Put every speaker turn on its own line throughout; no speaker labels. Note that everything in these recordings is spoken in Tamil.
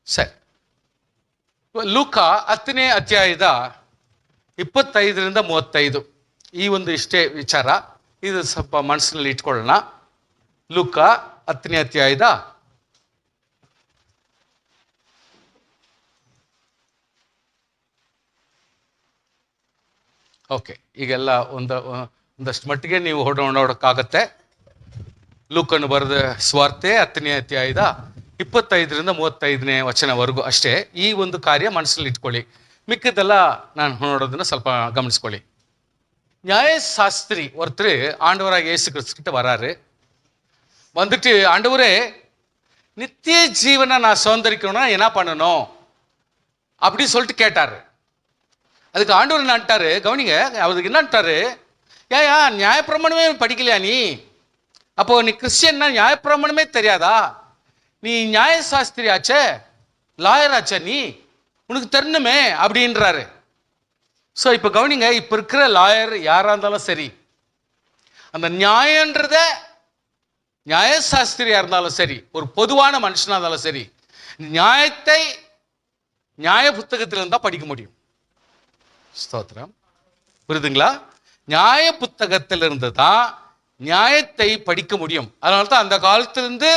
ಸರಿ, ಲೂಕ 10ನೇ ಅಧ್ಯಾಯದ 25-35 ಈ ಒಂದು ಇಷ್ಟೇ ವಿಚಾರ. ಇದು ಸ್ವಲ್ಪ ಮನಸ್ಸಿನಲ್ಲಿ ಇಟ್ಕೊಳ್ಳೋಣ. ಲೂಕ 10ನೇ ಅಧ್ಯಾಯದ ಓಕೆ, ಈಗೆಲ್ಲ ಒಂದಷ್ಟು ಮಟ್ಟಿಗೆ ನೀವು ನೋಡೋಕ್ಕಾಗತ್ತೆ. ಲೂಕನ್ನು ಬರೆದ ಸ್ವಾರ್ತೆ 10ನೇ ಅಧ್ಯಾಯದ 25-35 ವಚನವರೆಗೂ ಅಷ್ಟೇ. ಈ ಒಂದು ಕಾರ್ಯ ಮನಸ್ಸಲ್ಲಿ ಇಟ್ಕೊಳ್ಳಿ. ಮಿಕ್ಕದೆಲ್ಲ ನಾನು ನೋಡೋದನ್ನ ಸ್ವಲ್ಪ கவனிச்சுக்கொள்ளி. நியாயசாஸ்திரி ஒருத்தர் ஆண்டவராக இயேசு கிறிஸ்துக்கிட்ட வராரு. வந்துட்டு, ஆண்டவரே, நித்திய ஜீவனை நான் சுதந்திரிக்கணும்னா என்ன பண்ணணும் அப்படி சொல்லிட்டு கேட்டாரு. அதுக்கு ஆண்டவர் என்னட்டாரு, கவனிங்க, அவருக்கு என்னட்டாரு, ஏயா நியாயப்பிரமாணமே படிக்கலையா நீ? அப்போ நீ கிறிஸ்டியன்னா நியாயப்பிரமாணமே தெரியாதா? நீ நியாயசாஸ்திரி ஆச்சே, லாயர் ஆச்சே, நீ உனக்கு தெரியணுமே அப்படின்றாரு. ஸோ இப்போ கவனிங்க, இப்போ இருக்கிற லாயர் யாராக இருந்தாலும் சரி, அந்த நியாயன்றத நியாயசாஸ்திரியாக இருந்தாலும் சரி, ஒரு பொதுவான மனுஷனாக இருந்தாலும் சரி, நியாயத்தை நியாய புத்தகத்திலிருந்து தான் படிக்க முடியும். ஸ்தோத்திரம், புரியுதுங்களா? நியாய புத்தகத்திலிருந்து தான் நியாயத்தை படிக்க முடியும். அதனால தான் அந்த காலத்திலிருந்து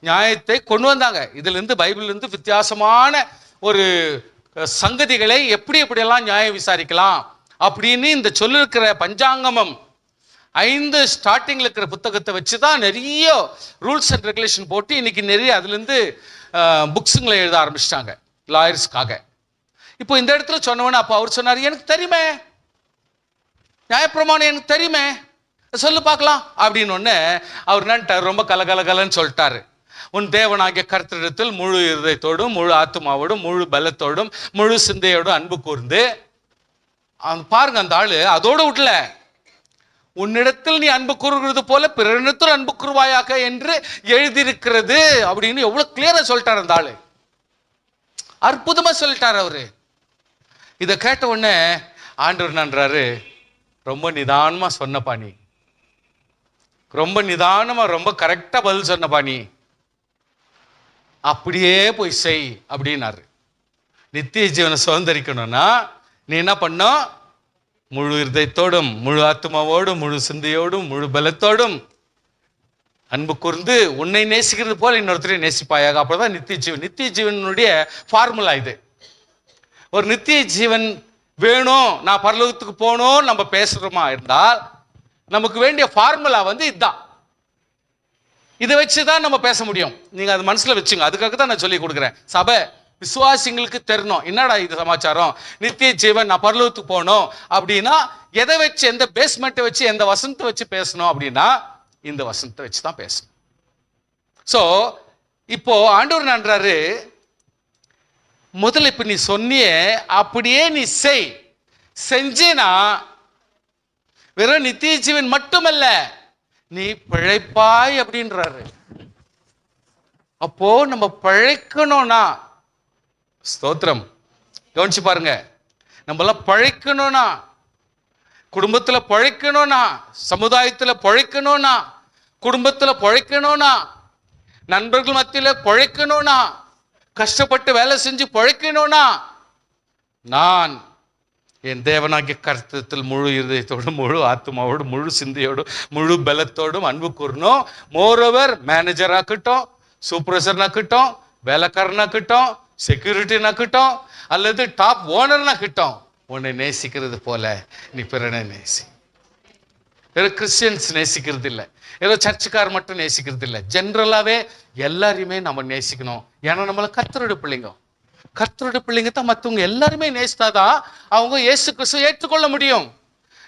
நியாயத்தை கொண்டு வந்தாங்க. இதிலிருந்து பைபிளிலிருந்து வித்தியாசமான ஒரு சங்கதிகளை எப்படியெல்லாம் நியாயம் விசாரிக்கலாம் அப்படின்னு இந்த சொல்லிருக்கிற பஞ்சாங்கமம் 5 ஸ்டார்டிங்கில் இருக்கிற புத்தகத்தை வச்சு தான் நிறைய ரூல்ஸ் அண்ட் ரெகுலேஷன் போட்டு இன்னைக்கு நிறைய அதுலேருந்து புக்ஸுங்களை எழுத ஆரம்பிச்சிட்டாங்க லாயர்ஸ்க்காக. இப்போ இந்த இடத்துல சொன்னவன, அப்போ அவர் சொன்னார், எனக்கு தெரியுமே நியாயப்பிரமாணம், எனக்கு தெரியுமே, சொல்லு பார்க்கலாம் அப்படின்னு ஒன்று அவர் என்னன்ட்டார், ரொம்ப கலகலன்னு சொல்லிட்டாரு. உன் தேவனாகிய கர்த்தரிடத்தில் முழு இருதயத்தோடும், முழு ஆத்மாவோடும், முழு பலத்தோடும், முழு சிந்தையோடும் அன்பு கூர்ந்து. பாருங்க, அந்த ஆளு அதோடு விட்டல, உன்னிடத்தில் நீ அன்பு கூறுகிறது போல பிறனிடத்தில் அன்பு கூறுவாயாக என்று எழுதியிருக்கிறது அப்படின்னு எவ்வளவு கிளியரா சொல்லிட்டார் அந்த ஆளு. அற்புதமா சொல்லிட்டார் அவரு. இதை கேட்ட உடனே ஆண்டவர் நன்றாரு, ரொம்ப நிதானமா சொன்னப்பா நீ, ரொம்ப நிதானமா ரொம்ப கரெக்டா பதில் சொன்னப்பா நீ, அப்படியே போய் செய் அப்படின்னாரு. நித்திய ஜீவனை சுதந்திரிக்கணும்னா நீ என்ன பண்ணும்? முழு இருதயத்தோடும், முழு ஆத்மாவோடும், முழு சிந்தையோடும், முழு பலத்தோடும் அன்பு கூர்ந்து உன்னை நேசிக்கிறது போல இன்னொருத்தரையும் நேசிப்பாயாக. அப்பதான் நித்திய ஜீவன். நித்திய ஜீவனுடைய ஃபார்முலா இது. ஒரு நித்திய ஜீவன் வேணும், நான் பரலோகத்துக்கு போகணும் நம்ம பேசுறோமா இருந்தால் நமக்கு வேண்டிய ஃபார்முலா இதுதான். இதை வச்சுதான் நம்ம பேச முடியும். நீங்க அது மனசுல வச்சுங்க. அதுக்காக தான் நான் சொல்லி கொடுக்குறேன். சபை விசுவாசிங்களுக்கு தெரியணும், என்னடா இது சமாச்சாரம், நித்திய ஜீவன், நான் பரலோகத்துக்கு போகணும் அப்படின்னா எதை வச்சு, எந்த பேஸ்மெண்ட்டை வச்சு, எந்த வசனத்தை வச்சு பேசணும் அப்படின்னா இந்த வசனத்தை வச்சு தான் பேசணும். ஸோ இப்போ ஆண்டவர் நன்றாரு, முதல்ல இப்ப நீ சொன்னியே அப்படியே நீ செஞ்சினா வெறும் நித்திய ஜீவன் மட்டுமல்ல, நீ பிழைப்பாய் அப்படின்றாரு. அப்போ நம்ம பிழைக்கணும்னா, ஸ்தோத்திரம், கவனிச்சு பாருங்க, நம்மளாம் பிழைக்கணும்னா, குடும்பத்துல பிழைக்கணும்னா, சமுதாயத்துல பிழைக்கணும்னா, குடும்பத்துல பிழைக்கணும்னா, நண்பர்கள் மத்தியில பிழைக்கணும்னா, கஷ்டப்பட்டு வேலை செஞ்சு பிழைக்கணும்னா, நான் என் தேவனாகிய கர்த்தத்தில் முழு இருதயத்தோடும், முழு ஆத்மாவோடும், முழு சிந்தையோடும், முழு பலத்தோடும் அன்பு கூறணும். மோரோவர் மேனேஜராகட்டும், சூப்பர்வைசர்னாக்கட்டும், வேலைக்காரனாக்கட்டும், செக்யூரிட்டினாக்கட்டும், அல்லது டாப் ஓனர்னாக்கட்டும், உன்னை நேசிக்கிறது போல நீ பிறனை நேசி. ஏதோ கிறிஸ்டியன்ஸ் நேசிக்கிறது இல்லை, ஏதோ சர்ச்சுக்கார் மட்டும் நேசிக்கிறது இல்லை, ஜென்ரலாவே எல்லாரையுமே நம்ம நேசிக்கணும். ஏன்னா நம்மள கர்த்தருடைய பிள்ளைங்க, கர்த்தருடைய பிள்ளைங்க தான் மற்றவங்க எல்லாருமே நேசித்தாதான் அவங்க இயேசு கிறிஸ்துவை ஏற்றுக்கொள்ள முடியும்.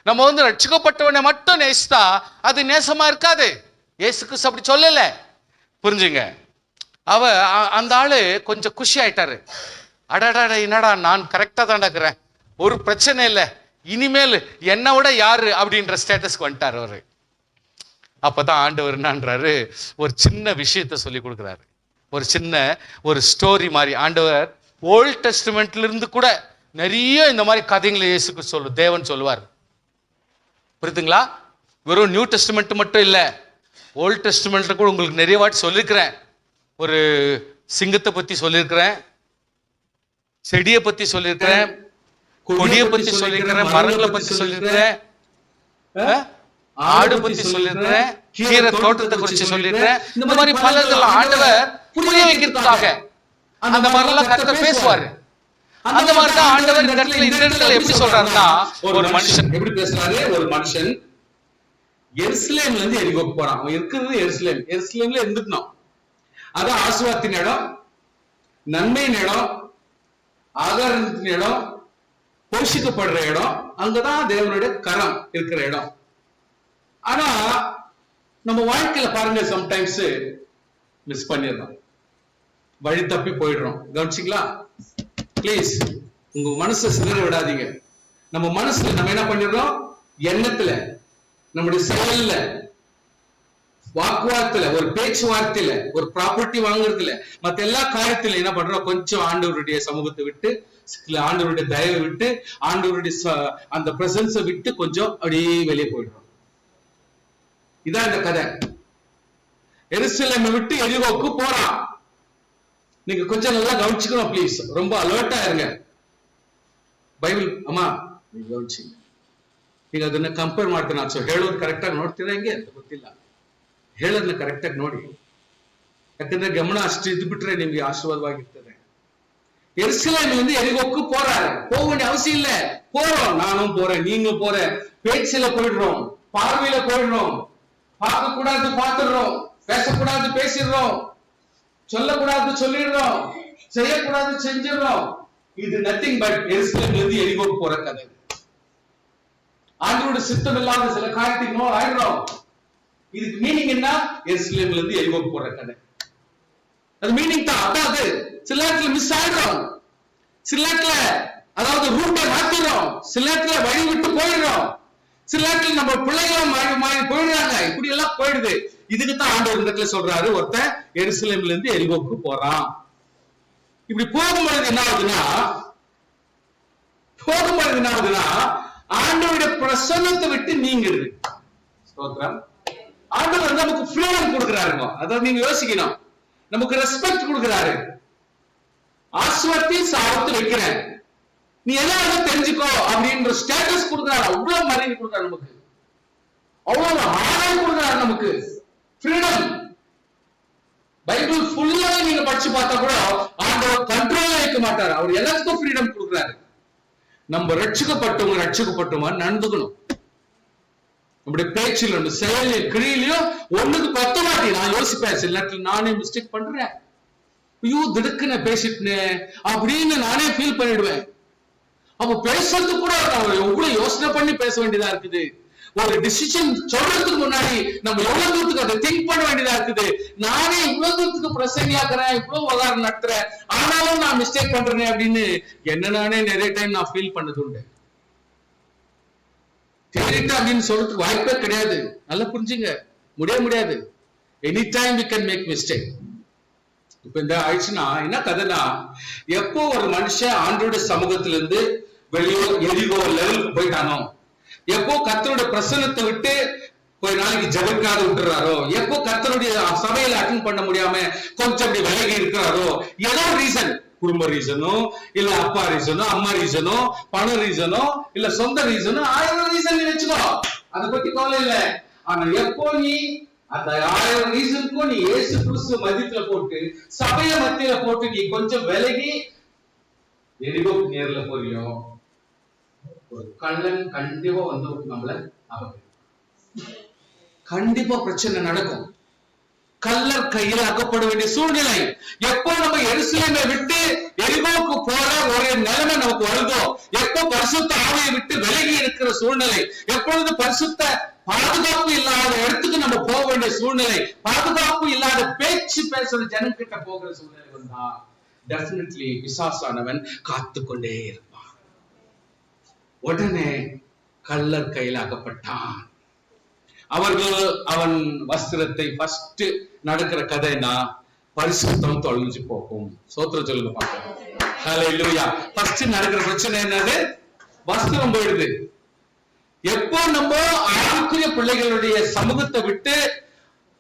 நம்ம ரட்சிக்கப்பட்டவனை மட்டும் நேசித்தா அது நேசமா இருக்காது. இயேசு கிறிஸ்து அப்படி சொல்லல, புரிஞ்சுங்க. அந்த ஆளு கொஞ்சம் குஷி ஆயிட்டாரு. அடாடா, என்னடா நான் கரெக்டா தாண்டாக்குறேன், ஒரு பிரச்சனை இல்லை, இனிமேல் என்னை விட யாரு அப்படின்ற ஸ்டேட்டஸ்க்கு வந்துட்டார் அவரு. அப்பதான் ஆண்டவர் என்னன்றாரு, ஒரு சின்ன விஷயத்த சொல்லி கொடுக்குறாரு. ஒரு ஸ்டோரி மாதிரி. ஆண்டவர் ஓல்ட் டெஸ்டிமெண்ட்ல இருந்து கூட நிறைய இந்த மாதிரி கதைகளை இயேசுக்கு தேவன் சொல்லுவார். புரியுதுங்களா? வெறும் நியூ டெஸ்டிமெண்ட் மட்டும் இல்லை, ஓல்ட் டெஸ்டிமெண்ட்ல கூட உங்களுக்கு நிறைய வாட்டி சொல்லியிருக்கிறேன். ஒரு சிங்கத்தை பற்றி சொல்லியிருக்கிறேன், செடியை பத்தி சொல்லியிருக்கிறேன், கொடியை பத்தி சொல்லியிருக்கிறேன், மரங்களை பத்தி சொல்லியிருக்கிறேன், ஆடு பத்தி சொல்லியிருக்கிறேன், கீரை தோட்டத்தை குறித்து சொல்லியிருக்கிறேன். இந்த மாதிரி பல ஆண்டவர் புரிய வைக்கிறதுக்காக அந்த மாதிரி எல்லாம் கர்த்தர் பேசுவாரு. அந்த மாதிரிதான் ஆண்டவர் இந்த இடத்துல எப்படி சொல்றாருன்னா, ஒரு மனுஷன்
எப்படி பேசுறாரு, ஒரு மனுஷன் எருசலேம்ல இருந்து எரிகோக்கு போறான். அவன் இருக்கிறது எருசலேம். எருசலேம்ல இருந்துக்கணும். அது ஆசீர்வாதத்தின் இடம், நன்மையின் இடம், ஆகாரத்தின் இடம், போஷிக்கப்படுற இடம். அங்கதான் தேவனுடைய கரம் இருக்கிற இடம். ஆனா நம்ம வாழ்க்கையில பாருங்க, சம்டைம்ஸ் மிஸ் பண்ணிடுறோம், வழி தப்பி போயிடுறோம். கவனிச்சிங்களா? பிளீஸ் உங்க மனசை சிதற விடாதீங்க. நம்ம மனசுல நம்ம என்ன பண்ணிடுறோம், எண்ணத்துல, நம்முடைய செயல்ல, வாக்குவாதத்துல, ஒரு பேச்சுவார்த்தையில, ஒரு ப்ராப்பர்ட்டி வாங்குறதுல, மத்த எல்லா காரியத்திலும் என்ன பண்றோம், கொஞ்சம் ஆண்டவருடைய சமூகத்தை விட்டு, ஆண்டவருடைய தயவை விட்டு, ஆண்டவருடைய அந்த பிரசன்ஸை விட்டு கொஞ்சம் அப்படியே வெளியே போயிடுறோம். இதான் இந்த கதை. எருசலேமை விட்டு எரிகோக்கு போறான். நீங்க கொஞ்சம் நல்லா கவனிச்சுக்கணும் ப்ளீஸ், ரொம்ப அலர்ட்டா இருங்க. ಬೈಬಲ್ ಅಮ್ಮ ನೀವು ಗಮನಿಸಿ. ಈಗ ಅದನ್ನ ಕಂಪೇರ್ ಮಾಡ್ತೀನಿ. ನಾನು ಹೇಳೋದು ಕರೆಕ್ಟಾಗಿ ನೋಡ್ತೀರಾ ಹೆಂಗೆ ಅಂತ ಗೊತ್ತಿಲ್ಲ, ಹೇಳೋದನ್ನ ಕರೆಕ್ಟಾಗಿ ನೋಡಿ. ಯಾಕಂದ್ರೆ ಗಮನ ಅಷ್ಟು ಇದ್ದು ಬಿಟ್ರೆ ನಿಮ್ಗೆ ಆಶೀರ್ವಾದವಾಗಿರ್ತದೆ. எருசலேம்ல இருந்து எரிகோக்கு போறாரு. போக வேண்டிய அவசியம் இல்ல, போறோம். நானும் போறேன், நீங்களும் போற. பேச்சில போயிடுறோம், பார்வையில போயிடுறோம், பார்க்க கூடாது பார்த்துடுறோம், பேசக்கூடாது பேசிடுறோம், சொல்லக்கூடாது சொல்லிடுறோம், செய்யக்கூடாது செஞ்சிடறோம். இது நத்திங் பட் எருசலேம்ல இருந்து எரிகோக்கு போற கதை. ஆண்டவருடைய சித்தம் இல்லாத சில காரியத்துக்கு நோ ஆயிடுறோம். இதுக்கு மீனிங் என்ன? எருசலேம்ல இருந்து எரிகோக்கு போற கதை. அது மீனிங் தான். அதாவது சில நேரத்துல மிஸ் ஆயிடுறோம், சில நேரத்துல அதாவது ரூட்டை மாத்திடுறோம், சில நேரத்துல வழி விட்டு போயிடுறோம், சில நேரத்துல நம்ம பிள்ளைகளும் மாறி போயிடுறாங்க. இப்படி எல்லாம் போயிடுது. இதுக்கு தான் ஆண்டவர் இந்த இடத்துல சொல்றாரு, ஒருத்தன் எருசலேம்ல இருந்து எரிகோக்கு போறான். இப்படி போகும்பொழுது என்ன ஆகுதுன்னா, ஆண்டவருடைய பிரசன்னத்தை விட்டு நீங்கிடுது. ஆண்டவர் நமக்கு ஃப்ரீடம் கொடுக்கிறாருங்க. அதாவது நீங்க யோசிக்கணும், நமக்கு ரெஸ்பெக்ட் கொடுக்கிறாரு. ஆஸ்வத்தி சாவத்து வைக்கிறேன், நீ எதாவது தெரிஞ்சுக்கோ அப்படின்ற ஸ்டேட்டஸ் கொடுக்கிறாரு. அவ்வளவு மரியாதை கொடுக்கிறாரு நமக்கு, அவ்வளவு ஆதாயம் கொடுக்கிறாரு நமக்கு, ஃப்ரீடம். பைபிள் ஃபுல்லா நீங்க படிச்சு பார்த்தா கூட ஆண்டவர் கண்ட்ரோல் வைக்க மாட்டாரு. அவர் எல்லாத்துக்கும் ஃப்ரீடம் கொடுக்கிறாரு. நம்ம ரட்சிக்கப்பட்டவங்க நடந்துக்கணும். நம்முடைய பேச்சில் ஒன்று, செயலில், கிரியிலையும் ஒண்ணுக்கு 10 வாட்டி நான் யோசிப்பேன். சில நேரத்தில் நானே மிஸ்டேக் பண்றேன், ஐயோ திடுக்குன்னு பேசிட்டேன் அப்படின்னு நானே ஃபீல் பண்ணிடுவேன். அப்ப பேசுறது கூட எவ்வளவு யோசனை பண்ணி பேச வேண்டியதா இருக்குது. ஒரு டிசிஷன் சொல்றதுக்கு முன்னாடி நம்ம எவ்வளவு தூரத்துக்கு அதை திங்க் பண்ண வேண்டியதா இருக்குது. நானே இவ்வளவு தூரத்துக்கு பிரசங்கியாக்குறேன், இவ்வளவு உதாரணம் நடத்துறேன், ஆனாலும் நான் மிஸ்டேக் பண்றேன் அப்படின்னு என்ன நானே நிறைய டைம் நான் ஃபீல் பண்ணது உண்டு. தெரியுது அப்படின்னு சொல்றதுக்கு வாய்ப்பே கிடையாது. நல்லா புரிஞ்சுங்க, முடியாது. Any time we can make mistake. இப்ப இந்த ஆயிடுச்சுன்னா என்ன கதைனா, எப்போ ஒரு மனுஷன் ஆண்டவருடைய சமூகத்துல இருந்து வெளியோ எரிகோ லெவலுக்கு போயிட்டானோ, எப்போ கர்த்தருடைய பிரசன்னத்தை விட்டு போய் நாளைக்கு ஜெபிக்காத விட்டுறாரோ, எப்போ கர்த்தருடைய சபையில அட்டெண்ட் பண்ண முடியாம கொஞ்சம் அப்படி விலகி இருக்கிறாரோ, ஏதோ ரீசன், குடும்ப ரீசனோ, இல்ல அப்பா ரீசனோ, அம்மா ரீசனோ, பண ரீசனோ, இல்ல சொந்த ரீசனோ, 1000 ரீசன் நீ வச்சுக்கோ, அதை பத்தி கவலை இல்லை. ஆனா எப்போ நீ அந்த 1000 ரீசனுக்கும் நீ இயேசு கிறிஸ்து மதியத்துல போட்டு, சபைய மத்தியில போட்டு நீ கொஞ்சம் விலகி எரிகோ நேர்ல போறியோ, ஒரு கள்ளன் கண்டிப்பா வந்து நம்மள கண்டிப்பா பிரச்சனை நடக்கும். கள்ளர் கையில் அகப்பட வேண்டிய சூழ்நிலை. எப்போ நம்ம எருசலேமை விட்டு எரிகோக்கு போற ஒரு நிலைமை நமக்கு வருதோ, எப்போ பரிசுத்த ஆவியை விட்டு விலகி இருக்கிற சூழ்நிலை, எப்பொழுது பரிசுத்த பாதுகாப்பு இல்லாத இடத்துக்கு நம்ம போக வேண்டிய சூழ்நிலை, பாதுகாப்பு இல்லாத பேச்சு பேசுற ஜனங்கிட்ட போகிற சூழ்நிலை வந்தா டெஃபினெட்லி பிசாசானவன் காத்து கொண்டே இருப்பான். உடனே கள்ளர் கையில் அகப்பட்டான். அவன் வஸ்திரத்தை ஃபர்ஸ்ட் நடக்கிற கதைனா பரிசுத்தம் தொலைஞ்சு போகும். சோத்திரம் சொல்லுங்க பாக்கலாம். ஹல்லேலூயா. ஃபர்ஸ்ட் நடக்கிற பிரச்சனை என்னது? வஸ்திரம் போயிடுது. எப்போ நம்ம ஆவிக்குரிய பிள்ளைகளுடைய சமூகத்தை விட்டு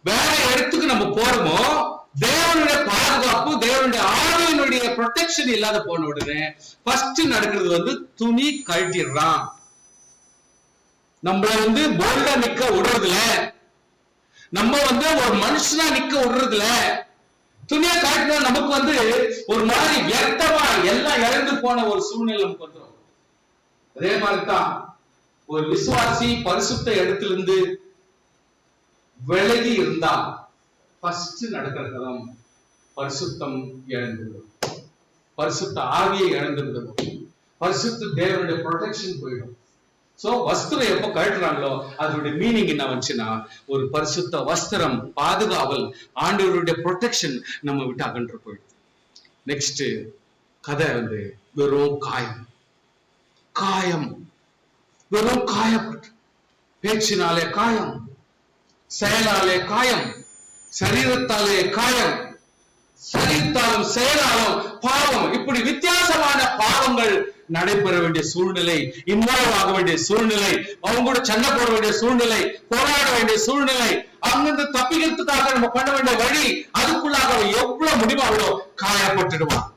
வேற இடத்துக்கு நம்ம போறோமோ, தேவனுடைய பாதுகாப்பு, தேவனுடைய ஆவியினுடைய ப்ரொடெக்ஷன் இல்லாத போன உடனே ஃபர்ஸ்ட் நடக்கிறது வந்து துணி கழட்டிடுறான். நம்மள வந்து போல்டா நிக்க விடுறதுல, நம்ம வந்து ஒரு மனுஷனா நிக்க விடுறதுல, துணியை காட்டினா நமக்கு வந்து ஒரு மாதிரி வியர்த்தமா எல்லாம் இழந்து போன ஒரு சூழ்நிலை நமக்கு வந்துடும். அதே மாதிரிதான் ஒரு விசுவாசி பரிசுத்த இடத்திலிருந்து விலகி இருந்தா ஃபர்ஸ்ட் நடக்கிற கதம் பரிசுத்தம் இழந்துவிடும், பரிசுத்த ஆவியை இழந்துவிடும், பரிசுத்த தேவனுடைய ப்ரொடெக்ஷன் போயிடும். சோ வஸ்திரம் எப்ப கழட்டுறாங்களோ அதனுடைய மீனிங் என்ன வந்துச்சுன்னா, ஒரு பரிசுத்த வஸ்திரம், பாதுகாவல், ஆண்டவருடைய ப்ரொடெக்ஷன் நம்ம விட்டு அகன்று போயிடுது. நெக்ஸ்ட் கதை வந்து வெறும் காயம், காயம், வெறும் காயப்பட்டு, பேச்சினாலே காயம், செயலாலே காயம், சரீரத்தாலே காயம், சரீரத்தாலும் செயலாலும் பாவம், இப்படி வித்தியாசமான பாவங்கள் நடைபெற வேண்டிய சூழ்நிலை, இன்வால்வ் ஆக வேண்டிய சூழ்நிலை, அவங்க கூட சண்டை போட வேண்டிய சூழ்நிலை, போராட வேண்டிய சூழ்நிலை, அங்கிருந்து தப்பிக்கிறதுக்காக நம்ம பண்ண வேண்டிய வழி, அதுக்குள்ளாக எவ்வளவு முடியுமோ அவ்வளோ காயப்பட்டுடுவான்.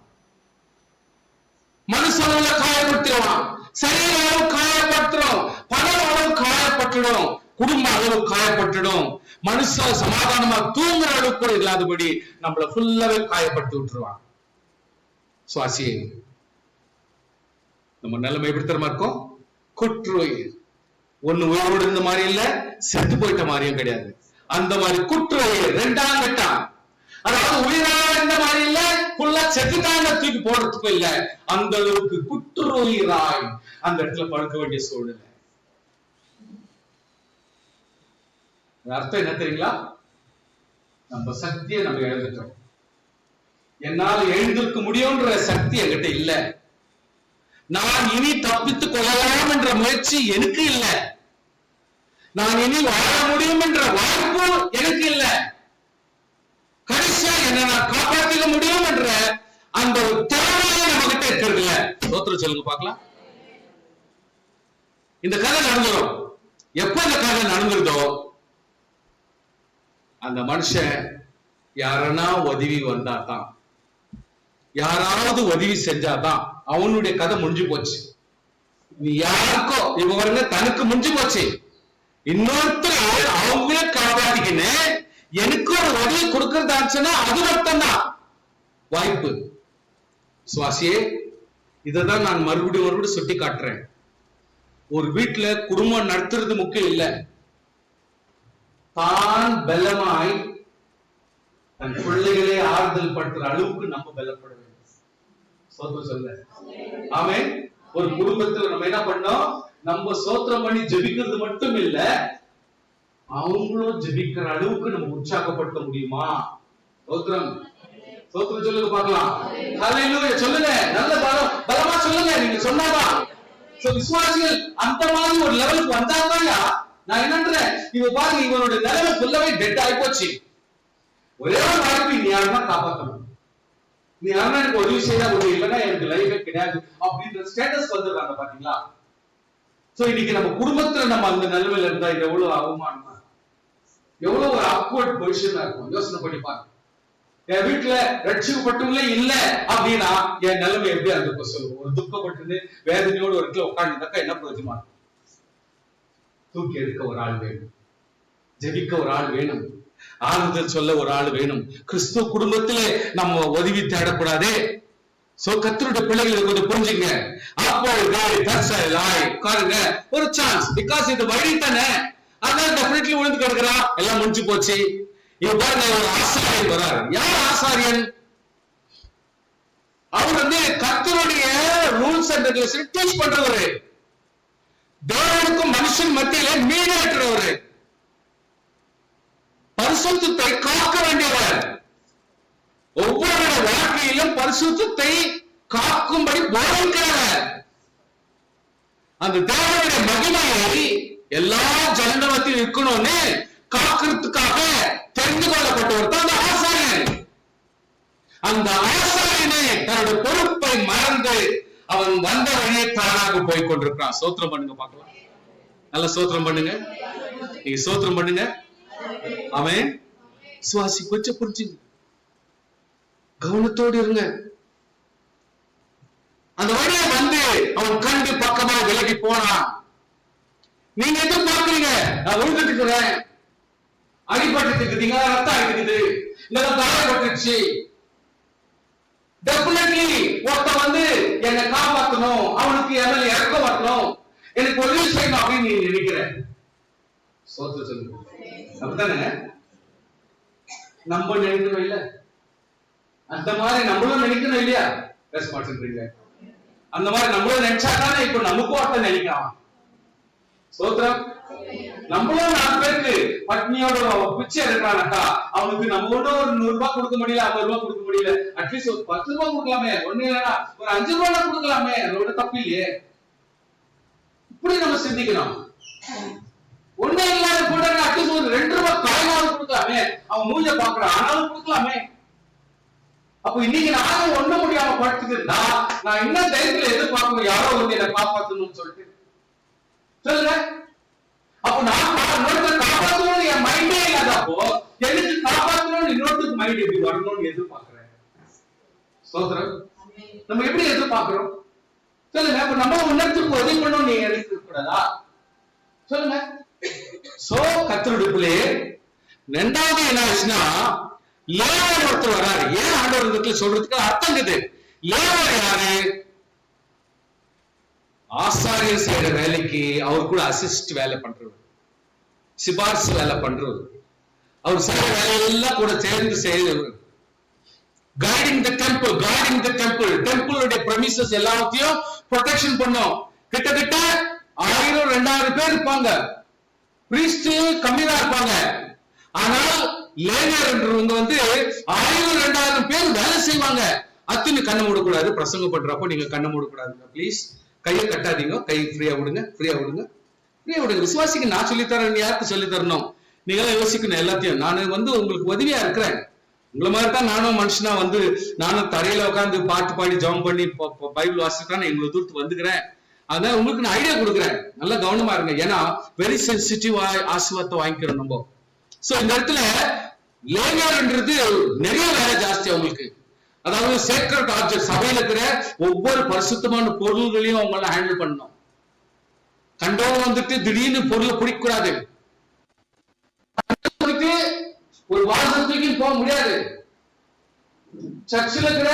மனுஷனால காயப்படுத்திடுவான், சரீர அளவு காயப்பட்டுடும், பணம் அளவு காயப்பட்டுடும், குடும்ப அளவு காயப்பட்டுடும், மனுஷ சமாதானமா தூங்குற அளவுக்கு கூட இல்லாதபடி நம்மள ஃபுல்லாவே காயப்படுத்தி விட்டுருவான். சுவாசியே, நம்ம நிலைமை எப்படி தெரியுமா இருக்கும்? குற்றுயிர். ஒண்ணு உயிரோடு இருந்த மாதிரி இல்ல, செத்து போயிட்ட மாதிரியும் கிடையாது. அந்த மாதிரி குற்றுயிர், ரெண்டாம் கட்டம். அதாவது உயிராக இருந்த மாதிரி இல்ல, ஃபுல்லா செத்துட்டாங்க தூக்கி போடுறதுக்கும் இல்ல, அந்த அளவுக்கு குற்றுயிராய் அந்த இடத்துல படுக்க வேண்டிய சூழ்நிலை. அர்த்தம் என்ன தெரியுங்களா? நம்ம சக்தியை நம்ம இழந்துட்டோம். என்னால எழுந்திருக்க முடியும்ன்ற சக்தி என்கிட்ட இல்ல, நான் இனி தப்பித்துக் கொள்ளலாம் என்ற முயற்சி எனக்கு இல்ல, நான் இனி வாழ முடியும் என்ற வாய்ப்பு எனக்கு இல்ல, கடைசியா என்ன நான் காப்பாற்றிக்க முடியும் என்ற அந்த ஒரு திறமையே நம்ம கிட்ட இருக்கிறது இல்ல. சோத்திரம் சொல்லுங்க பார்க்கலாம். இந்த கதை நடந்துடும். எப்ப இந்த கதை நடந்துருதோ அந்த மனுஷன் யாரனா உதவி வந்தாதான், யாராவது உதவி செஞ்சாதான் அவனுடைய கதை முடிஞ்சு போச்சு. நீ யாருக்கோ இப்ப பாருங்க, தனக்கு முடிஞ்சு போச்சு, இன்னொருத்தர் அவங்களே காப்பாத்திக்கின்னு எனக்கு ஒரு உதவி கொடுக்கறதாச்சுன்னா அது மட்டும்தான் வாய்ப்பு. சுவாசியே, இததான் நான் மறுபடியும் சுட்டி காட்டுறேன். ஒரு வீட்டுல குடும்பம் நடத்துறது முக்கியம் இல்ல, தான் பலமாய் தன் பிள்ளைகளே ஆறுதல் படுத்துற அளவுக்கு நம்ம பலப்பட வேண்டும். சொல்ல ஆமே. ஒரு குடும்பத்துல நம்ம என்ன பண்ணோம், நம்ம சோத்திரம் பண்ணி ஜெபிக்கிறது மட்டும் இல்ல, அவங்களும் ஜெபிக்கிற அளவுக்கு நம்ம உற்சாகப்படுத்த முடியுமா? சோத்திரம் சோத்திரம் சொல்லுங்க பார்க்கலாம். ஹல்லேலூயா சொல்லுங்க, நல்ல பலமா சொல்லுங்க. நீங்க சொன்னாதான் விசுவாசிகள் அந்த மாதிரி ஒரு லெவலுக்கு வந்தாங்க. நான் என்னன்றேன், இவ பாருங்க, இவனோட நிலைமை ஃபுல்லாவே டெட் ஆகி போச்சு. ஒரே ஒரு வாய்ப்பு, நீ யாருன்னா காப்பாற்றணும், நீ யாருன்னா எனக்கு உதவி செய்ய முடியும், இல்லைன்னா எனக்கு லைஃபே கிடையாது அப்படின்ற ஸ்டேட்டஸ் வந்துடுறாங்க. பாத்தீங்களா? சோ இன்னைக்கு நம்ம குடும்பத்துல நம்ம அந்த நிலைமையில இருந்தா எவ்வளவு அவமானமா, எவ்வளவு ஒரு அக்வர்ட் பொசிஷனா இருக்கும். யோசனை பண்ணி பாருங்க. என் வீட்டுல ரட்சிக்கப்பட்டவங்களே இல்ல அப்படின்னா என் நிலைமை எப்படி அந்த சொல்லுவோம். ஒரு துக்கப்பட்டு வேதனையோடு ஒரு இடத்துல உட்காந்துருந்தாக்கா என்ன பிரயோஜனமா இருக்கும்? தூக்கி எடுக்க ஒரு ஆள் வேணும், ஜெபிக்க ஒரு ஆள் வேணும், ஆறுதல் சொல்ல ஒரு ஆள் வேணும். கிறிஸ்துவ குடும்பத்திலே நம்ம உதவி தேடக்கூடாதே. சோ கர்த்தருடைய பிள்ளைகளை கொஞ்சம் புரிஞ்சுங்க. பாருங்க, ஒரு சான்ஸ், பிகாஸ் இது வழி தானே, அதான் டெஃபினெட்லி விழுந்து கிடக்குறா, எல்லாம் முடிஞ்சு போச்சு. இப்ப பாருங்க, ஒரு ஆசாரியன் வராரு. யார் ஆசாரியன்? அவர் வந்து கர்த்தருடைய ரூல்ஸ் அண்ட் ரெகுலேஷன் டீச் பண்றவரு, தேவனுக்கும் மனுஷன் மத்தியில மீடியேட்டர், பரிசுத்தத்தை காக்க வேண்டியவர், ஒவ்வொரு வாழ்க்கையிலும் பரிசுத்தத்தை காக்கும்படி போதிக்கிறவர். அந்த தேவனுடைய மகிமையை எல்லா ஜனமத்திலும் இருக்கணும்னு காக்கிறதுக்காக தெரிந்து கொள்ளப்பட்டவர் தான் அந்த ஆசாரியன். அந்த ஆசாரியனை தன்னுடைய பொறுப்பை மறந்து அவன் வந்த வழியை தானாக போய் கொண்டிருக்கிறான். சோத்திரம் பண்ணுங்க பார்க்கலாம். நல்ல சோத்திரம் பண்ணுங்க, நீங்க சோத்திரம் பண்ணுங்க. அவன் சுவாசி கொஞ்சம் புரிஞ்சுங்க. கவனத்தோடு இருங்க. அந்த வழியை வந்து அவன் கண்டு பக்கமா விலகி போனான். நீங்க எதுவும் பாக்குறீங்க, நான் விழுந்துட்டு இருக்கிறேன், அடிபட்டு இருக்குதுங்க, ரத்தம் ஆயிடுக்குது, இந்த காயப்பட்டுச்சு, டெபினெட்லி ஒருத்த வந்து என்னை காப்பாற்றணும், அவனுக்கு என் இறக்கம் வரணும், எனக்கு உதவி செய்யணும் அப்படின்னு நீ நினைக்கிற. சோத்து சொல்லுங்க, அப்படித்தானே நம்ம நினைக்கணும் இல்ல? அந்த மாதிரி நம்மளும் நினைக்கணும் இல்லையா? பேச மாட்டேன்றீங்க. அந்த மாதிரி நம்மளும் நினைச்சாதானே இப்ப நமக்கும் ஒருத்தன் நினைக்கலாம். சோத்திரம். நம்மளும் 4 பேருக்கு பட்னியோட பிச்சை எடுக்கிறானக்கா, அவனுக்கு நம்ம ஒண்ணு ஒரு 100 ரூபாய் கொடுக்க முடியல, 50 ரூபாய் கொடுக்க முடியல, அட்லீஸ்ட் ஒரு 10 ரூபாய் கொடுக்கலாமே, ஒண்ணு இல்லைன்னா ஒரு 5 ரூபாய் கொடுக்கலாமே, அதோட தப்பு இல்லையே. இப்படி நம்ம சிந்திக்கணும். ஒண்ணு இல்லாத கூட அட்லீஸ்ட் ஒரு 2 ரூபாய் காயமாவது கொடுக்கலாமே, அவன் மூஞ்ச பாக்குறான் ஆனாலும் கொடுக்கலாமே. அப்ப இன்னைக்கு நானும் ஒண்ணு முடியாம படுத்துட்டு இருந்தா நான் என்ன தைரியத்துல எதிர்பார்க்கணும் யாரோ வந்து என்னை காப்பாற்றணும்னு சொல்லிட்டு சொல்லுங்க. அப்ப நான் காப்பாற்றணும்னு என் மைண்டே இல்லாதப்போ எனக்கு காப்பாற்றணும்னு இன்னொருத்துக்கு மைண்ட் எப்படி வரணும்னு எதிர்பார்க்கிறேன். சோதரம் நம்ம எப்படி எதிர்பார்க்கிறோம் சொல்லுங்க. அப்ப நம்ம உணர்த்துக்கு உதவி பண்ணணும் நீங்க நினைக்க கூடாதா? சொல்லுங்க. சோ கர்த்தருடைய பிள்ளையே, 2வது என்ன ஆச்சுன்னா லேவியர் ஒருத்தர் வராரு. ஏன் ஆண்டவர் இடத்துல சொல்றதுக்கு அர்த்தம் இருக்குது. லேவியர் யாரு? ஆசாரியர் செய்யற வேலைக்கு அவர் கூட அசிஸ்ட் வேலை பண்றவர், சிபார்சு வேலை பண்றவர், அவர் செய்யற வேலையெல்லாம் கூட சேர்ந்து செய்யறவர். Guiding the temple, guiding the temple, டெம்பிளுடைய பிரமிசஸ் எல்லாத்தையும் ப்ரொடெக்ஷன் பண்ணோம். கிட்டத்தட்ட 1000-2000 பேர் இருப்பாங்க, பிரீஸ்ட் கம்மியா இருப்பாங்க. ஆனால் லேவியர் என்றவங்க வந்து 1000-2000 பேர் வேலை செய்வாங்க. அத்தனை கண்ணை மூடக்கூடாது. பிரசங்கம் பண்றப்போ நீங்க கண்ணை மூடக்கூடாதுங்க. பிளீஸ் கையை கட்டாதீங்க, கை ஃப்ரீயா விடுங்க, ஃப்ரீயா விடுங்க, ஃப்ரீயா விடுங்க. விசுவாசிக்கு நான் சொல்லித்தரேன், யாருக்கு சொல்லி தரணும்? நீங்களாம் யோசிக்கணும் எல்லாத்தையும். நான் வந்து உங்களுக்கு உதவியா இருக்கிறேன். உங்களை மாதிரி தான் நானும் மனுஷனா வந்து நானும் தரையில உட்காந்து பாட்டு பாடி ஜெபம் பண்ணி பைபிள் வாசித்தான் எங்களை தூரத்து வந்துக்கிறேன். அதனால உங்களுக்கு நான் ஐடியா கொடுக்குறேன், நல்லா கவனமா இருங்க. ஏன்னா வெரி சென்சிட்டிவ் ஆசீர்வாதத்தை வாங்கிக்கிறோம் நம்ம. சோ இந்த இடத்துல லேவியர்ன்றது நிறைய வேலை ஜாஸ்தி அவங்களுக்கு. அதாவது சேக்ரெட் ஆப்ஜெக்ட், சபையில இருக்கிற ஒவ்வொரு பரிசுத்தமான பொருள்களையும் அவங்களால ஹேண்டில் பண்ணணும். கண்டவங்க வந்துட்டு திடீர்னு பொருளை பிடிக்கூடாது, ஒரு வாசத்துக்கு போக முடியாது. சர்ச்சில் இருக்கிற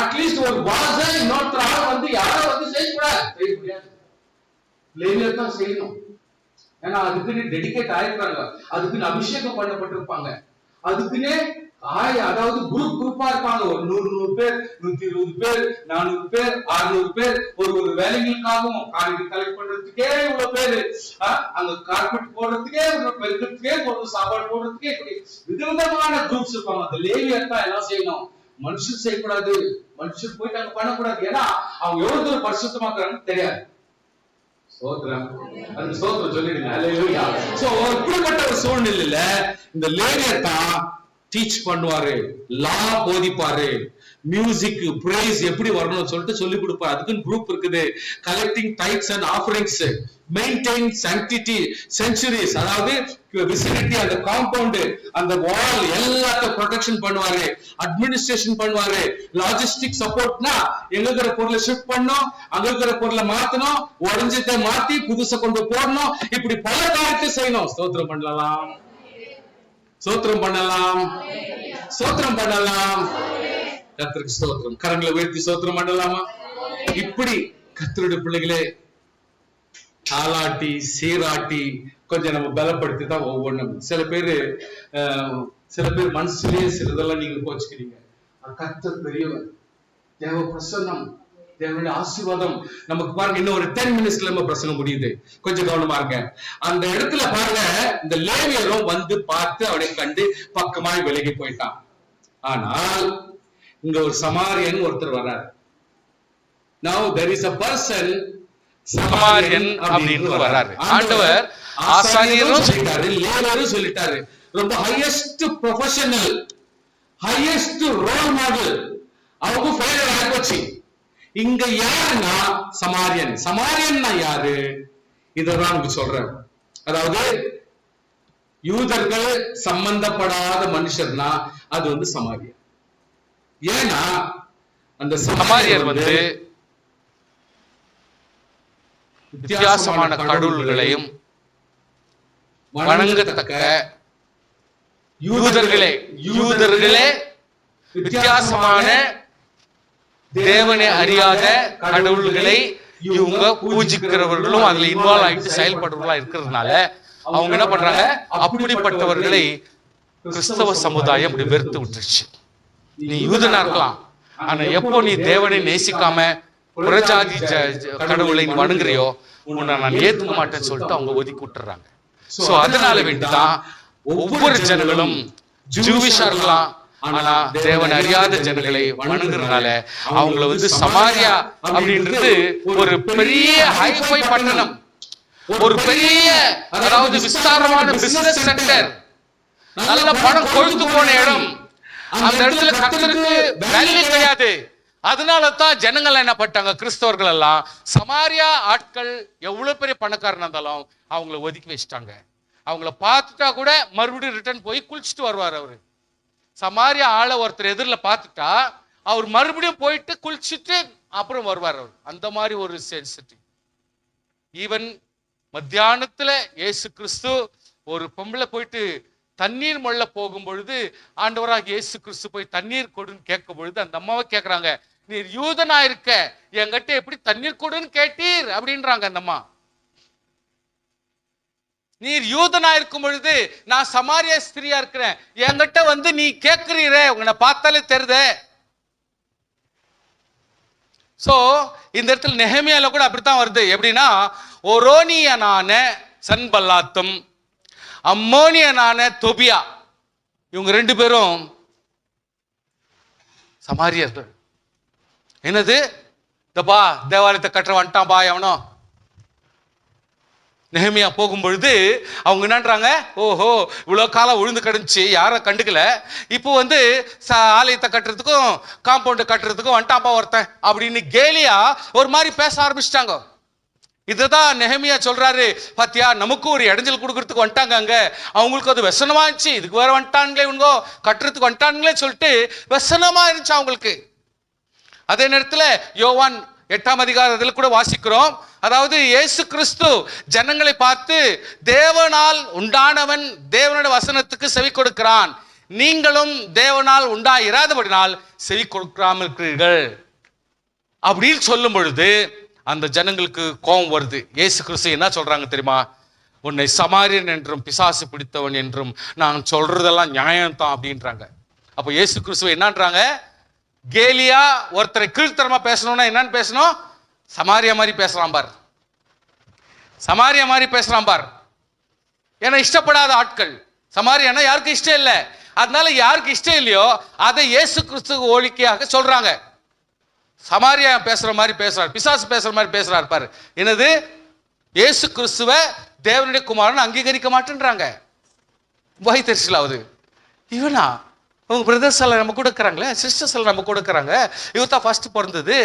அட்லீஸ்ட் ஒரு வாசம் இன்னொருத்தர் ஆள் வந்து யாரும் வந்து செய்யக்கூடாது, செய்ய முடியாது. லேவியர் தான் செய்யணும். ஏன்னா அதுக்குன்னு டெடிகேட் ஆயிருக்காங்க, அதுக்குன்னு அபிஷேகம் பண்ணப்பட்டிருப்பாங்க, அதுக்குன்னே அதாவது குரூப்பா இருப்பாங்க. ஒரு 100 பேர், 120 பேர், 400 பேர், 600 பேர் ஒரு வேலைகளுக்காகவும் கார்பெட் கலெக்ட் பண்றதுக்கே இவ்வளவு பேரு, அங்க கார்பெட் போடுறதுக்கே, பெருக்கிறதுக்கே, சாப்பாடு போடுறதுக்கே, இப்படி விதவிதமான குரூப்ஸ் இருப்பாங்க. அந்த லேவியர் தான் எல்லாம் செய்யணும். மனுஷன் செய்யக்கூடாது, மனுஷன் போயிட்டு அங்க பண்ணக்கூடாது. ஏன்னா அவங்க எவ்வளவு தூரம் பரிசுத்தமாக்குறாங்கன்னு தெரியாது. சோத்ரம், அது சோத்ரம் சொல்லிடுங்க. அல்லேலூயா. சோ இப்படிப்பட்ட ஒரு சூழ்நிலையில இந்த லேவியர் தான் டீச் பண்ணுவாரு, லா போதிப்பாரு, மியூசிக், பிரைஸ் எப்படி வரணும்னு சொல்லிட்டு சொல்லி கொடுப்பாரு. அதுக்குன்னு குரூப் இருக்குது. Collecting types and offerings, maintain sanctity centuries, அதாவது விசிலிட்டி, அந்த காம்பவுண்ட், அந்த வால் எல்லாத்தையும் ப்ரொடெக்ஷன் பண்ணுவாரு, அட்மினிஸ்ட்ரேஷன் பண்ணுவாரு, லாஜிஸ்டிக் சப்போர்ட்னா எங்க இருக்கிற பொருளை ஷிஃப்ட் பண்ணணும், அங்க இருக்கிற பொருளை மாத்தணும், உடஞ்சத்தை மாத்தி புதுசை கொண்டு போடணும், இப்படி பல காரியத்தை செய்யணும். ஸ்தோத்திரம் பண்ணலாம், ஸ்தோத்திரம் பண்ணலாம், ஸ்தோத்திரம் பண்ணலாம். கர்த்தருக்கு ஸ்தோத்திரம். கரங்களை உயர்த்தி ஸ்தோத்திரம் பண்ணலாமா? இப்படி கர்த்தருடைய பிள்ளைகளே தாளாட்டி சீராட்டி கொஞ்சம் நம்ம பலப்படுத்தி தான் ஒவ்வொன்றும். சில பேர் மனசுலயே சிலதெல்லாம் நீங்க கோச்சுக்கிறீங்க. கர்த்தர் பெரியவர், தேவ பிரசன்னம், தேவனுடைய ஆசீர்வாதம் நமக்கு பாருங்க. இன்னும் ஒரு 10 மினிட்ஸ்ல நம்ம பிரசங்கம் முடியுது. கொஞ்சம் கவனமா இருங்க. அந்த இடத்துல பாருங்க, இந்த லேவியரும் வந்து பார்த்து அவனை கண்டு பக்கமாய் விலகி போயிட்டான். ஆனால் இங்க ஒரு சமாரியன் ஒருத்தர் வர்றார். Now there is a person,
சமாரியன் அப்படின்னு வர்றாரு. ஆண்டவர் ஆசாரியரும்
சொல்லிட்டாரு, லேவியரும் சொல்லிட்டாரு. ரொம்ப highest professional, highest role model, அவங்க ஃபெயிலியர் ஆயிப்போச்சு. இங்க யாருன்னா சமாரியன். சமாரியன்னா யாரு? இததான் உங்களுக்கு சொல்றேன். அதாவது யூதர்கள் சம்பந்தப்படாத மனுஷர்னா அது வந்து சமாரியன். ஏன்னா அந்த
சமாரியர் வந்து வித்தியாசமான கடவுள்களையும் வணங்கத்தக்க யூதர்களே வித்தியாசமான தேவனை அறியாத கடவுள்களை இவங்க பூஜிக்கிறவர்களும் அதுல இன்வால்வ் ஆகிட்டு செயல்படுறவர்களா இருக்கிறதுனால அவங்க என்ன பண்றாங்க, அப்படிப்பட்டவர்களை கிறிஸ்தவ சமுதாயம் அப்படி வெறுத்து விட்டுருச்சு. நீ யூதனா இருக்கலாம், ஆனா எப்போ நீ தேவனை நேசிக்காம புறஜாதி கடவுளை நீ வணங்குறியோ உன்னை நான் ஏத்துக்க மாட்டேன்னு சொல்லிட்டு அவங்க ஒதுக்கி விட்டுறாங்க. சோ அதனால வேண்டிதான் ஒவ்வொரு ஜனங்களும் ஜூவிஷா இருக்கலாம், ஆனா தேவன் அறியாத ஜனங்களை வணங்குறதுனால அவங்கள வந்து சமாரியா அப்படின்றது ஒரு பெரிய ஹைஃபை பட்டணம், ஒரு பெரிய அதாவது விஸ்தாரமான பிசினஸ் சென்டர், நல்ல பணம் கொழுத்து போன இடம். அந்த இடத்துல கர்த்தருக்கு வேல்யூ கிடையாது. அதனால தான் ஜனங்கள் என்ன பண்ணிட்டாங்க, கிறிஸ்தவர்கள் எல்லாம் சமாரியா ஆட்கள் எவ்வளவு பெரிய பணக்காரனா இருந்தாலும் அவங்கள ஒதுக்கி வச்சிட்டாங்க. அவங்கள பார்த்துட்டா கூட மறுபடியும் ரிட்டர்ன் போய் குளிச்சுட்டு வருவார். அவரு சமாரியா ஆளை ஒருத்தர் எதிரில் பார்த்துட்டா அவர் மறுபடியும் போயிட்டு குளிச்சுட்டு அப்புறம் வருவார். அவர் அந்த மாதிரி ஒரு சென்சிட்டிவ். ஈவன் மத்தியானத்துல இயேசு கிறிஸ்து ஒரு பொம்பளை போயிட்டு தண்ணீர் மொள்ள போகும் பொழுது ஆண்டவராக இயேசு கிறிஸ்து போய் தண்ணீர் கொடுன்னு கேட்கும் பொழுது அந்த அம்மாவை கேட்கறாங்க, நீர் யூதனா இருக்க என்கிட்ட எப்படி தண்ணீர் கொடுன்னு கேட்டீர் அப்படின்றாங்க அந்த அம்மா. நீர் யூதனா இருக்கும் பொழுது நான் சமாரிய ஸ்திரியா இருக்கிறேன், என்கிட்ட வந்து நீ கேட்கிறீரே, உங்களை பார்த்தாலே தெரியுதே. சோ இந்த இடத்துல நெஹெமியால கூட அப்படித்தான் வருது. எப்படின்னா, ஒரோனியனான சன்பல்லாத்தும் அம்மோனியனான தொபியா இவங்க ரெண்டு பேரும் சமாரியர்கள். என்னது, தப்பா தேவாலயத்தை கட்டுற வந்துட்டான் பா எவனோ. நெஹெமியா போகும் பொழுது அவங்க என்னன்றாங்க, ஓஹோ இவ்வளோ காலம் உழுந்து கிடந்துச்சு யாரை கண்டுக்கல, இப்போ வந்து ஆலயத்தை கட்டுறதுக்கும் காம்பவுண்டு கட்டுறதுக்கும் வந்துட்டாப்பா ஒருத்தன் அப்படின்னு கேலியா ஒரு மாதிரி பேச ஆரம்பிச்சிட்டாங்க. இதுதான் நெஹெமியா சொல்றாரு, பாத்தியா நமக்கு ஒரு இடைஞ்சல் கொடுக்கறதுக்கு வந்துட்டாங்க, அங்க அவங்களுக்கு அது வெசனமா இருந்துச்சு, இதுக்கு வேற வந்துட்டாங்களே இவங்க கட்டுறதுக்கு வந்துட்டாங்களே சொல்லிட்டு வெசனமா இருந்துச்சு அவங்களுக்கு. அதே நேரத்தில் யோவான் 8ஆம் அதிகாரத்தில் கூட வாசிக்கிறோம், அதாவது இயேசு கிறிஸ்து ஜனங்களை பார்த்து தேவனால் உண்டானவன் தேவனுடைய வசனத்துக்கு செவி கொடுக்கிறான், நீங்களும் தேவனால் உண்டாயிராதபடினால் செவி கொடுக்காமல் இருக்கிறீர்கள் அப்படின்னு சொல்லும் பொழுது அந்த ஜனங்களுக்கு கோபம் வருது. இயேசு கிறிஸ்து என்ன சொல்றாங்க தெரியுமா, உன்னை சமாரியன் என்றும் பிசாசு பிடித்தவன் என்றும் நான் சொல்றதெல்லாம் நியாயம்தான் அப்படின்றாங்க. அப்போ இயேசு கிறிஸ்துவ என்னன்றாங்க, கேலியா ஒருத்தரை கீழ்த்தரமா பேசணும்னா என்னன்னு பேசணும், சமாரியா மாதிரி பேசலாம் பார், சமாரியா மாதிரி பேசலாம் பார். ஏன்னா இஷ்டப்படாத ஆட்கள் சமாரியானா யாருக்கு இஷ்டம் இல்லை, அதனால யாருக்கு இஷ்டம் இல்லையோ அதை இயேசு கிறிஸ்து ஒழிக்கையாக சொல்றாங்க. சமாரியா பேசுற மாதிரி பேசுறாரு, பிசாசு பேசுற மாதிரி பேசுறாரு பாரு. என்னது, இயேசு கிறிஸ்துவ தேவனுடைய குமாரன் அங்கீகரிக்க மாட்டேன்றாங்க. வயிற்றுலாவது இவனா, அவங்க பிரதர்ஸ் எல்லாம் நம்ம கூட இருக்கிறாங்களே, சிஸ்டர்ஸ் எல்லாம் நம்ம கூட இருக்கிறாங்க, இவர் தான் ஃபர்ஸ்ட் பிறந்தது,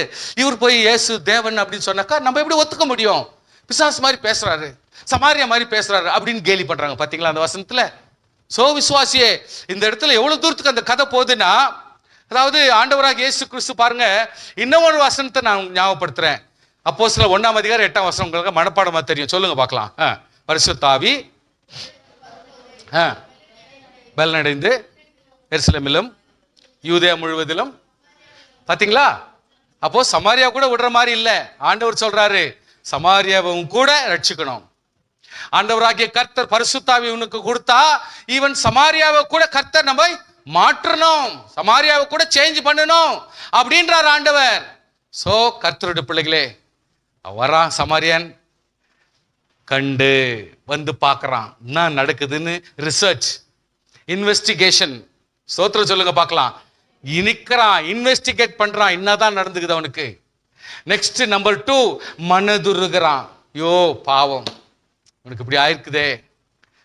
இவர் போய் இயேசு தேவன் அப்படின்னு சொன்னாக்கா நம்ம எப்படி ஒத்துக்க முடியும், பிசாசு மாதிரி பேசுறாரு, சமாரியா மாதிரி பேசுறாரு அப்படின்னு கேலி பண்றாங்க. பாத்தீங்களா அந்த வசனத்துல. சோ விசுவாசியே, இந்த இடத்துல எவ்வளவு தூரத்துக்கு அந்த கதை போகுதுன்னா, அதாவது ஆண்டவராக இயேசு கிறிஸ்து பாருங்க, இன்னும் ஒரு வசனத்தை நான் ஞாபகப்படுத்துறேன். அப்போஸ்தலர் 1ஆம் அதிகாரம் 8ஆம் வசனம் உங்களுக்கு மனப்பாடமா தெரியும், சொல்லுங்க பார்க்கலாம். பரிசுத்த ஆவி பலனடைந்து எருசலேமிலும் யூதேயா முழுவதிலும். பாத்தீங்களா, அப்போ சமாரியா கூட விடுற மாதிரி இல்ல. ஆண்டவர் சொல்றாரு சமாரியாவும் கூட ரட்சிக்கணும். ஆண்டவராகிய கர்த்தர் பரிசுத்த ஆவி உனக்கு கொடுத்தா ஈவன் சமாரியாவை கூட கர்த்தர் நம்ம மாற்றணும், சமாரியாவை கூட சேஞ்ச் பண்ணணும் அப்படின்றார் ஆண்டவர். சோ கர்த்தருடைய பிள்ளைகளே, வரான் சமாரியன், கண்டு வந்து பார்க்கறான் என்ன நடக்குதுன்னு, ரிசர்ச் இன்வெஸ்டிகேஷன், ஸ்தோத்திரம் சொல்லுங்க பார்க்கலாம், இனிக்கிறான், இன்வெஸ்டிகேட் பண்றான், என்னதான் நடந்துக்குது அவனுக்கு. நெக்ஸ்ட் நம்பர் 2, மனதுருகிறான், யோ பாவம் உனக்கு இப்படி ஆயிருக்குதே.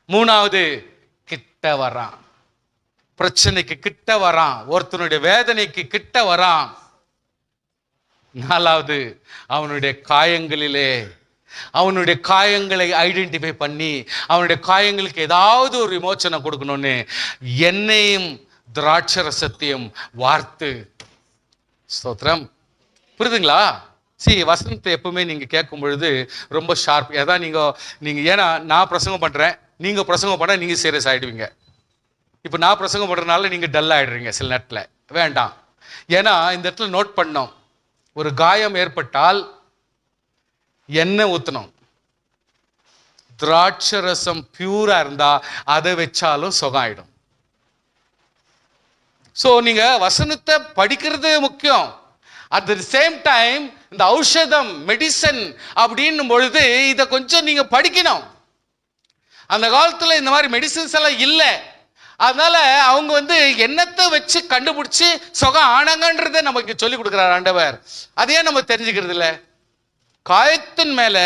3வது கிட்ட வரான், பிரச்சனைக்கு கிட்ட வரான், ஒருத்தனுடைய வேதனைக்கு கிட்ட வரான். 4வது அவனுடைய காயங்களிலே, அவனுடைய காயங்களை ஐடென்டிஃபை பண்ணி அவனுடைய காயங்களுக்கு ஏதாவது ஒரு விமோச்சனம் கொடுக்கணும்னு எண்ணெயும் திராட்சை ரசத்தையும் வார்த்து ஸ்தோத்திரம். புரியுதுங்களா? வசனத்தை எப்பவுமே நீங்க கேட்கும் பொழுது ரொம்ப ஷார்ப். ஏதான் நீங்க ஏன்னா நான் பிரசங்கம் பண்றேன், நீங்க பிரசங்கம் பண்ண நீங்க சீரியஸ் ஆயிடுவீங்க. இப்போ நான் பிரசங்கம் பண்றதுனால நீங்க டல் ஆயிடுறீங்க சில நேரத்தில். வேண்டாம். ஏன்னா இந்த இடத்துல நோட் பண்ணோம், ஒரு காயம் ஏற்பட்டால் எண்ணெய் ஊற்றணும். திராட்சை ரசம் பியூரா இருந்தா அதை வச்சாலும் சுகம் ஆயிடும். ஸோ நீங்க வசனத்தை படிக்கிறது முக்கியம். அட் த சேம் டைம் இந்த ஔஷதம் மெடிசன் அப்படின்னும் பொழுது இதை கொஞ்சம் நீங்க படிக்கணும். அந்த காலத்துல இந்த மாதிரி மெடிசன்ஸ் எல்லாம் இல்லை. அதனால அவங்க எண்ணத்தை வச்சு கண்டுபிடிச்சு சுகம் ஆனாங்கன்றதை நமக்கு சொல்லி கொடுக்குறார் ஆண்டவர். அதையே நம்ம தெரிஞ்சுக்கிறது இல்லை. காயத்தின் மேல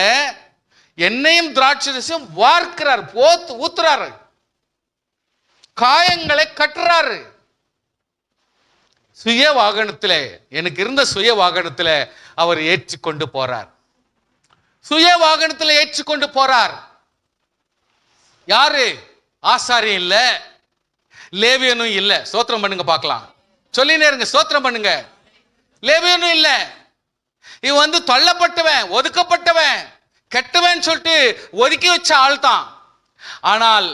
எண்ணெயும் திராட்சை ரசம் வார்க்கிறார், ஊத்துறாரு, காயங்களை கட்டுறாரு. சுய வாகனத்துல, எனக்கு இருந்த சுய வாகனத்துல அவர் ஏற்றிக்கொண்டு போறார். சுய வாகனத்துல ஏற்றிக்கொண்டு போறார். யாரு? ஆசாரியம் இல்ல, லேவியனும் இல்ல. ஸ்தோத்திரம் பண்ணுங்க பார்க்கலாம். சொல்லினே இருங்க, ஸ்தோத்திரம் பண்ணுங்க. லேவியனும் இல்ல. இவன் தள்ளப்பட்டவன், ஒதுக்கப்பட்டவன், கெட்டவன் சொல்லிட்டு ஒதுக்கி வச்ச ஆள் தான். ஆனால்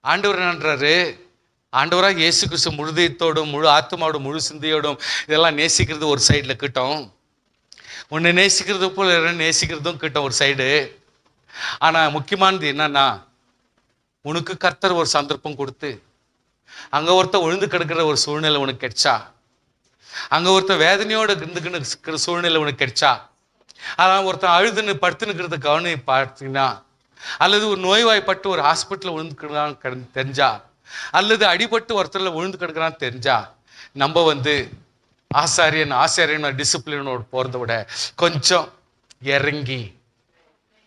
ஆண்டவர் என்னன்றாரு, ஆண்டவராக இயேசு கிறிஸ்து முழுதயத்தோடும் முழு ஆத்மாவோடும் முழு சிந்தையோடும் இதெல்லாம் நேசிக்கிறது ஒரு சைடில் கிட்டும், ஒன்று நேசிக்கிறது போல நேசிக்கிறதும் கிட்டும் ஒரு சைடு. ஆனால் முக்கியமானது என்னன்னா, உனக்கு கர்த்தர் ஒரு சந்தர்ப்பம் கொடுத்து அங்கே ஒருத்தர் விழுந்து கிடக்கிற ஒரு சூழ்நிலை உனக்கு கிடைச்சா, அங்கே ஒருத்தர் வேதனையோடு இருந்துக்கின்னு இருக்கிற சூழ்நிலை உனக்கு கிடைச்சா, அதான் ஒருத்தன் அழுதுன்னு படுத்துனுக்கிறத கவனி பார்த்தீங்கன்னா, அல்லது ஒரு நோய்வாய்ப்பட்டு ஒரு ஹாஸ்பிட்டலில் விழுந்துக்கிறான்னு தெரிஞ்சா, அல்லது அடிபட்டு ஒருத்தரில் விழுந்து கிடக்கிறான்னு தெரிஞ்சா, நம்ம ஆசாரியன் டிசிப்ளினோடு போகிறத விட கொஞ்சம் இறங்கி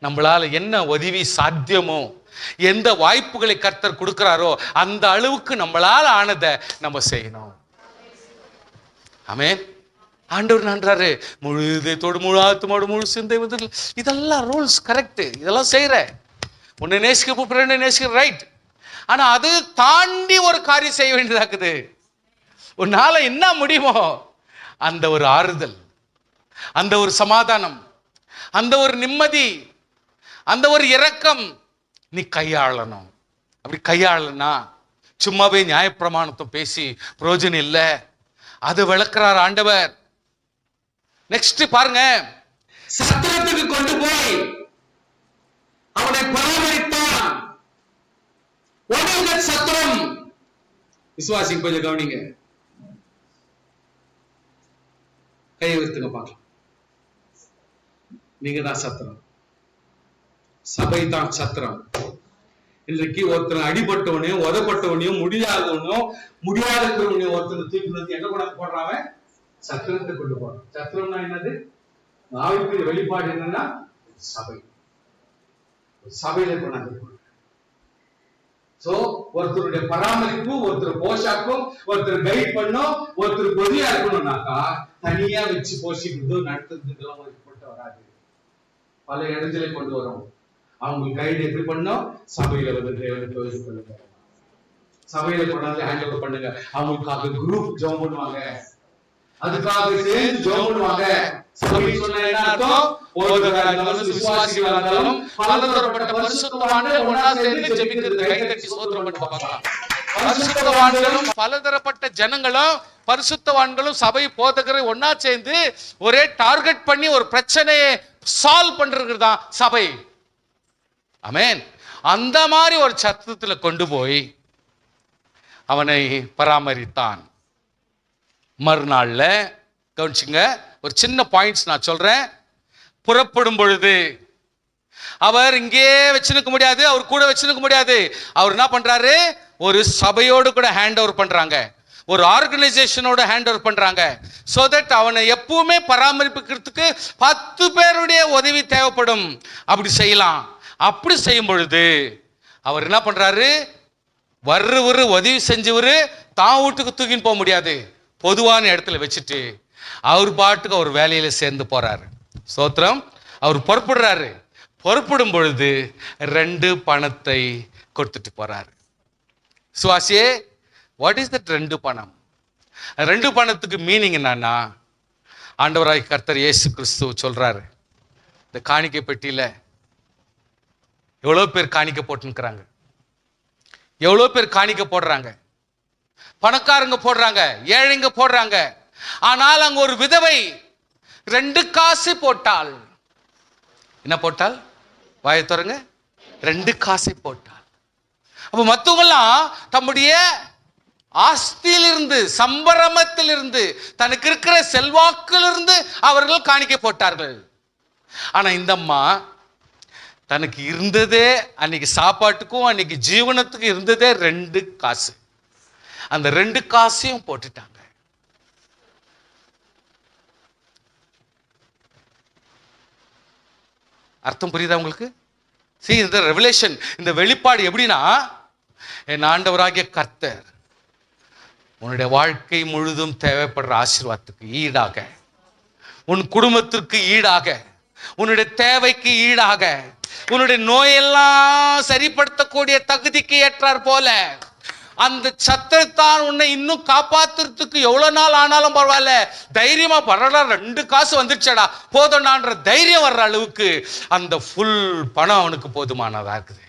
நம்மளால என்ன உதவி சாத்தியமோ, எந்த வாய்ப்புகளை கர்த்தர் கொடுக்கிறாரோ அந்த அளவுக்கு நம்மளால ஆனதை நம்ம செய்யணும். ஆமென். ஆண்டவர் நன்றாரு, முழு இதயத்தோடு முழு ஆத்மாவோடு முழு சிந்தை, இதெல்லாம் ரூல்ஸ் கரெக்ட். இதெல்லாம் செய்யற, உன்னை நேசிக்க கூப்பிடுற நேசிக்கிற, ரைட். ஆனா அது தாண்டி ஒரு காரியம் செய்ய வேண்டியதாக்குது. உன்னால என்ன முடியுமோ அந்த ஒரு ஆறுதல், அந்த ஒரு சமாதானம், அந்த ஒரு நிம்மதி, அந்த ஒரு இரக்கம் நீ கையாளணும். அப்படி கையாளனா சும்மாவே நியாயப்பிரமாணத்தை பேசி பிரயோஜனம் இல்லை. அது விளக்குறார் ஆண்டவர். நெக்ஸ்ட் பாருங்க,
சத்திரத்துக்கு கொண்டு போய் அவனை பராமரித்தான். சத்திரம் விசுவாசி கொஞ்சம் கவனிங்க, கையை உயர்த்துங்க பார்க்கலாம். நீங்க தான் சத்திரம், சபை தான் சத்திரம். இன்றைக்கு ஒருத்தர் அடிபட்டவனையும் உதப்பட்டவனையும் முடியாத ஒருத்தர் தூக்கி எங்க கூட போடுறாங்க? சத்திரத்தை கொண்டு போறோம். சத்திரம்னா என்னது? ஆவிக்குரிய வெளிப்பாடு என்னன்னா சபை. சபையில கொண்டாந்து சோ ஒருத்தருடைய பராமரிப்பு, ஒருத்தர் போஷாக்கும், ஒருத்தர் கைட் பண்ணும், ஒருத்தர் பொதியா இருக்கணும்னாக்கா தனியா வச்சு போஷிக்கிறது நடத்துறதுக்கு வராது. பல இடத்துல கொண்டு வரும். அவங்க கைடு எப்படி பண்ணோம்? சபையில தேவனை சபையில கொண்டாந்து ஹேண்ட் ஓவர் பண்ணுங்க. அவங்களுக்காக குரூப் ஜாம் பண்ணுவாங்க, அதுக்காக சேர்ந்து ஜெபம் பண்ணுவாங்க. சபை சொன்னா என்ன அர்த்தம்? போதகராலும் விசுவாசிகளாலும் பலதரப்பட்ட பரிசுத்தவான்கள் ஒண்ணா சேர்ந்து ஜெபிக்கிறது. கைதட்டி ஸ்தோத்திரம் பண்ணி பார்க்கலாம். பரிசுத்தவான்களும் பலதரப்பட்ட ஜனங்களும் பரிசுத்தவான்களும் சபை போதகரை ஒண்ணா சேர்ந்து ஒரே டார்கெட் பண்ணி ஒரு பிரச்சனையை சால்வ் பண்றது தான் சபை. ஆமென். அந்த மாதிரி ஒரு சத்தத்துல கொண்டு போய் அவனை பராமரித்தான். மறுநாள்ல கவனிச்சுங்க, ஒரு சின்ன பாயிண்ட்ஸ் நான் சொல்றேன். புறப்படும் பொழுது அவர் இங்கே வச்சுக்க முடியாது, அவர் கூட வச்சுக்க முடியாது. அவர் என்ன பண்றாரு? ஒரு சபையோடு கூட ஹேண்ட் ஓவர் பண்றாங்க, ஒரு ஆர்கனைசேஷனோட ஹேண்ட் ஓவர் பண்றாங்க. சோ தட் அவனை எப்பவுமே பராமரிப்புக்கிறதுக்கு 10 பேருடைய உதவி தேவைப்படும். அப்படி செய்யலாம். அப்படி செய்யும் பொழுது அவர் என்ன பண்றாரு? வர்றவரு உதவி செஞ்சவரு தான் வீட்டுக்கு தூக்கின்னு போக முடியாது, பொதுவான இடத்துல வச்சுட்டு அவர் பாட்டுக்கு அவர் வேலையில சேர்ந்து போறாரு. ஸ்தோத்திரம். அவர் புறப்படுறாரு. புறப்படும் பொழுது 2 பணத்தை கொடுத்துட்டு போறாரு. சுவாசியே, வாட் இஸ் தட் 2 பணம்? 2 பணத்துக்கு மீனிங் என்னன்னா,
ஆண்டவராய் கர்த்தர் இயேசு கிறிஸ்து சொல்றாரு, இந்த காணிக்கை பெட்டியில எவ்வளோ பேர் காணிக்கை போட்டுக்கிறாங்க, எவ்வளோ பேர் காணிக்கை போடுறாங்க. பணக்காரங்க போடுறாங்க, ஏழைங்க போடுறாங்க. ஆனால் அங்க ஒரு விதவை 2 காசு போட்டாள். என்ன போட்டால்? வாயை திறங்க. 2 காசை போட்டாள். அப்ப மற்றவங்கெல்லாம் தம்முடைய ஆஸ்தியிலிருந்து, சம்பரமத்திலிருந்து, தனக்கு இருக்கிற செல்வாக்கிலிருந்து அவர்கள் காணிக்கை போட்டார்கள். ஆனா இந்த அம்மா தனக்கு இருந்ததே, அன்னைக்கு சாப்பாட்டுக்கும் அன்னைக்கு ஜீவனத்துக்கும் இருந்ததே 2 காசு. அந்த 2 காசையும் போட்டுட்டாங்க. அர்த்தம் புரியுதா உங்களுக்கு? இந்த ரெவலேஷன், இந்த வெளிப்பாடு எப்படின்னா, என் ஆண்டவராகிய கர்த்தர் உன்னுடைய வாழ்க்கை முழுதும் தேவைப்படுற ஆசீர்வாதத்துக்கு ஈடாக, உன் குடும்பத்திற்கு ஈடாக, உன்னுடைய தேவைக்கு ஈடாக, உன்னுடைய நோயெல்லாம் சரிப்படுத்தக்கூடிய தகுதிக்கு ஏற்றார் போல அந்த சத்திரத்தான் உன்னை இன்னும் காப்பாத்துறதுக்கு எவ்வளவு நாள் ஆனாலும் பரவாயில்ல, தைரியமா பரவாயில்ல, 2 காசு வந்துருச்சடா போதும்டான்ற தைரியம் வர்ற அளவுக்கு அந்த ஃபுல் பணம் அவனுக்கு போதுமானதா இருக்குது.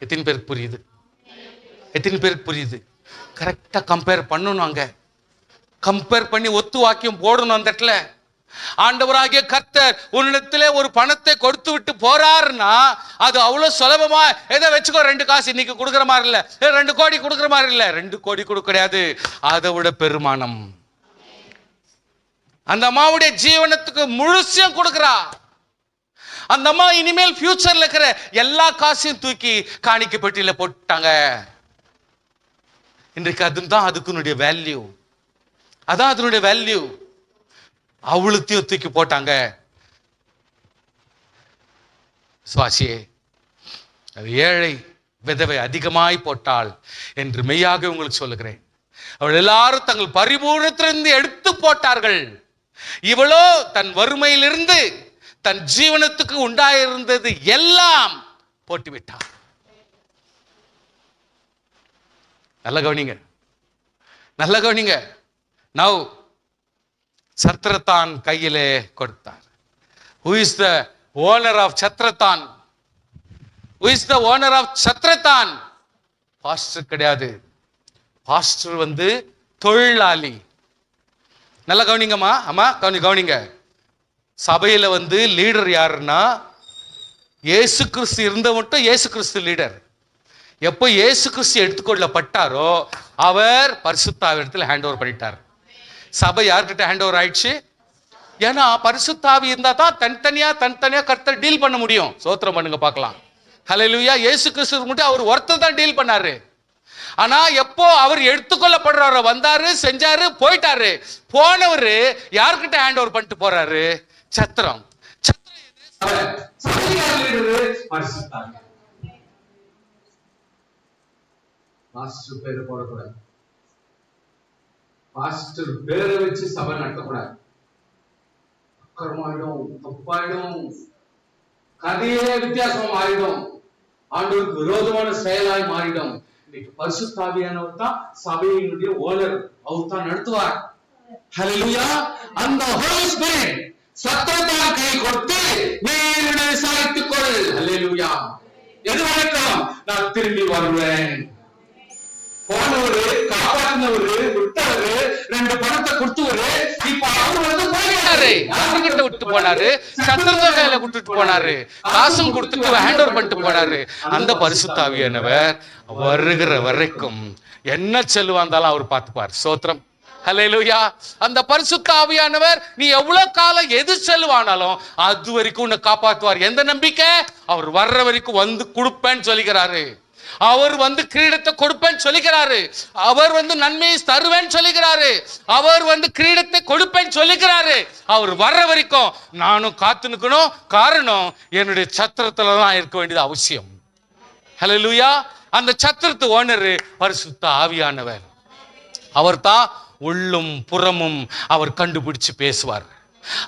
எத்தனை பேருக்கு புரியுது? எத்தனை பேருக்கு புரியுது? கரெக்டா கம்பேர் பண்ணணும். அங்க கம்பேர் பண்ணி ஒத்து வாக்கியம் போடணும். அந்த இடத்துல ஆண்டவராகிய கர்த்தர் உன்னிடத்திலே ஒரு பணத்தை கொடுத்து விட்டு போறாருன்னா அது அவ்வளவு சுலபமா ஏதோ வச்சுக்கோ 2 காசு இன்னைக்கு கொடுக்குற மாதிரி இல்ல, 2 கோடி கொடுக்குற மாதிரி இல்ல, 2 கோடி கொடுக்க கிடையாது, அதை விட பெருமானம் அந்த அம்மாவுடைய ஜீவனத்துக்கு முழுசும் கொடுக்கிறா. அந்த அம்மா இனிமேல் ஃபியூச்சர்ல இருக்கிற எல்லா காசையும் தூக்கி காணிக்கை பெட்டியில போட்டாங்க. இன்றைக்கு அதுதான் அதுக்குனுடைய வேல்யூ, அதான் அதனுடைய வேல்யூ. அவளுத்தையும் தூக்கி போட்டாங்க. சுவாசியே, அது ஏழை விதவை அதிகமாய் போட்டாள் என்று மெய்யாக உங்களுக்கு சொல்லுகிறேன். அவள் எல்லாரும் தங்கள் பரிபூர்ணத்திலிருந்து எடுத்து போட்டார்கள். இவளோ தன் வறுமையிலிருந்து தன் ஜீவனத்துக்கு உண்டாயிருந்தது எல்லாம் போட்டுவிட்டாள். நல்ல கவனிங்க, நல்ல கவனிங்க. நவ் சத்ரத்தான் கையிலே கொடுத்தார். Who is the owner of சத்ரத்தான்? Who is the owner of சத்ரத்தான்? பாஸ்டர் கிடையாது. பாஸ்டர் தொழிலாளி. நல்ல கவனிங்கம்மா, அம்மா கவனிங்க. சபையில லீடர் யாருன்னா, இயேசு கிறிஸ்து இருந்த மட்டும் இயேசு கிறிஸ்து லீடர். எப்போ இயேசு கிறிஸ்து எடுத்துக்கொள்ளப்பட்டாரோ அவர் பரிசுத்த ஆவியிடத்தில் ஹேண்ட் ஓவர் பண்ணிட்டார். சபை யார்கிட்ட ஹேண்ட் ஓவர் ஆயிடுச்சு? ஏன்னா பரிசுத்த ஆவி இருந்தா தான் தனித்தனியா கர்த்தர் டீல் பண்ண முடியும். சோத்திரம் பண்ணுங்க பார்க்கலாம். ஹல்லேலூயா. இயேசு கிறிஸ்து மட்டும் அவர் ஒருத்தர் தான் டீல் பண்ணாரு. ஆனா எப்போ அவர் எடுத்துக்கொள்ளப்படுறாரோ, வந்தாரு, செஞ்சாரு, போயிட்டாரு. போனவரு யார்கிட்ட ஹேண்ட் ஓவர் பண்ணிட்டு போறாரு? சத்திரம்.
பாஸ்டர் பேரை போடக்கூடாது, பாஸ்டர் பேரை வச்சு சபை நடத்தக்கூடாது. அக்கறமாயிடும், தப்பாயிடும், கதையே வித்தியாசமா மாறிடும், ஆண்டவருக்கு விரோதமான செயலாய் மாறிடும். இன்னைக்கு பரிசுத்த ஆவியானவர் தான் சபையினுடைய ஓனர், அவர் தான் நடத்துவார். ஹல்லேலூயா. அந்த ஹோலி ஸ்பிரிட் சத்திரத்தால் கை கொடுத்து நீருடைய விசாரித்துக் கொள். ஹல்லேலூயா. எது வரைக்கும்? நான் திரும்பி வருவேன். போனவரு, காப்பாற்றினவரு, விட்டவரு, 2 பணத்தை கொடுத்தவரு, இப்ப அவரு போயிட்டாரு.
அவர்கிட்ட விட்டு போனாரு, சத்திரத்தால விட்டுட்டு போனாரு, காசும் கொடுத்துட்டு ஹேண்ட் ஓவர் பண்ணிட்டு போனாரு. அந்த பரிசுத்த ஆவியானவர் வருகிற வரைக்கும் என்ன செல்வா இருந்தாலும் அவர் பார்த்துப்பார். சோத்திரம். ஹல்லேலூயா. அந்த பரிசுத்த ஆவியானவர் நீ எவ்வளவு காலம் எது செல்வானாலும் அது வரைக்கும் உன்னை காப்பாற்றுவார். எந்த நம்பிக்கை? அவர் வர்ற வரைக்கும் கொடுப்பேன்னு சொல்லிக்கிறாரு. அவர் கிரீடத்தை கொடுப்பேன்னு சொல்லிக்கிறாரு. அவர் நன்மையை தருவேன்னு சொல்லிக்கிறாரு. அவர் கிரீடத்தை கொடுப்பேன்னு சொல்லிக்கிறாரு. அவர் வர்ற வரைக்கும் நானும் காத்து நிற்கணும். காரணம், என்னுடைய சத்திரத்துல தான் இருக்க வேண்டியது அவசியம். ஹல்லேலூயா. அந்த சத்திரத்து ஓனர் பரிசுத்த ஆவியானவர். அவர் தான் உள்ளும் புறமும் அவர் கண்டுபிடிச்சு பேசுவார்.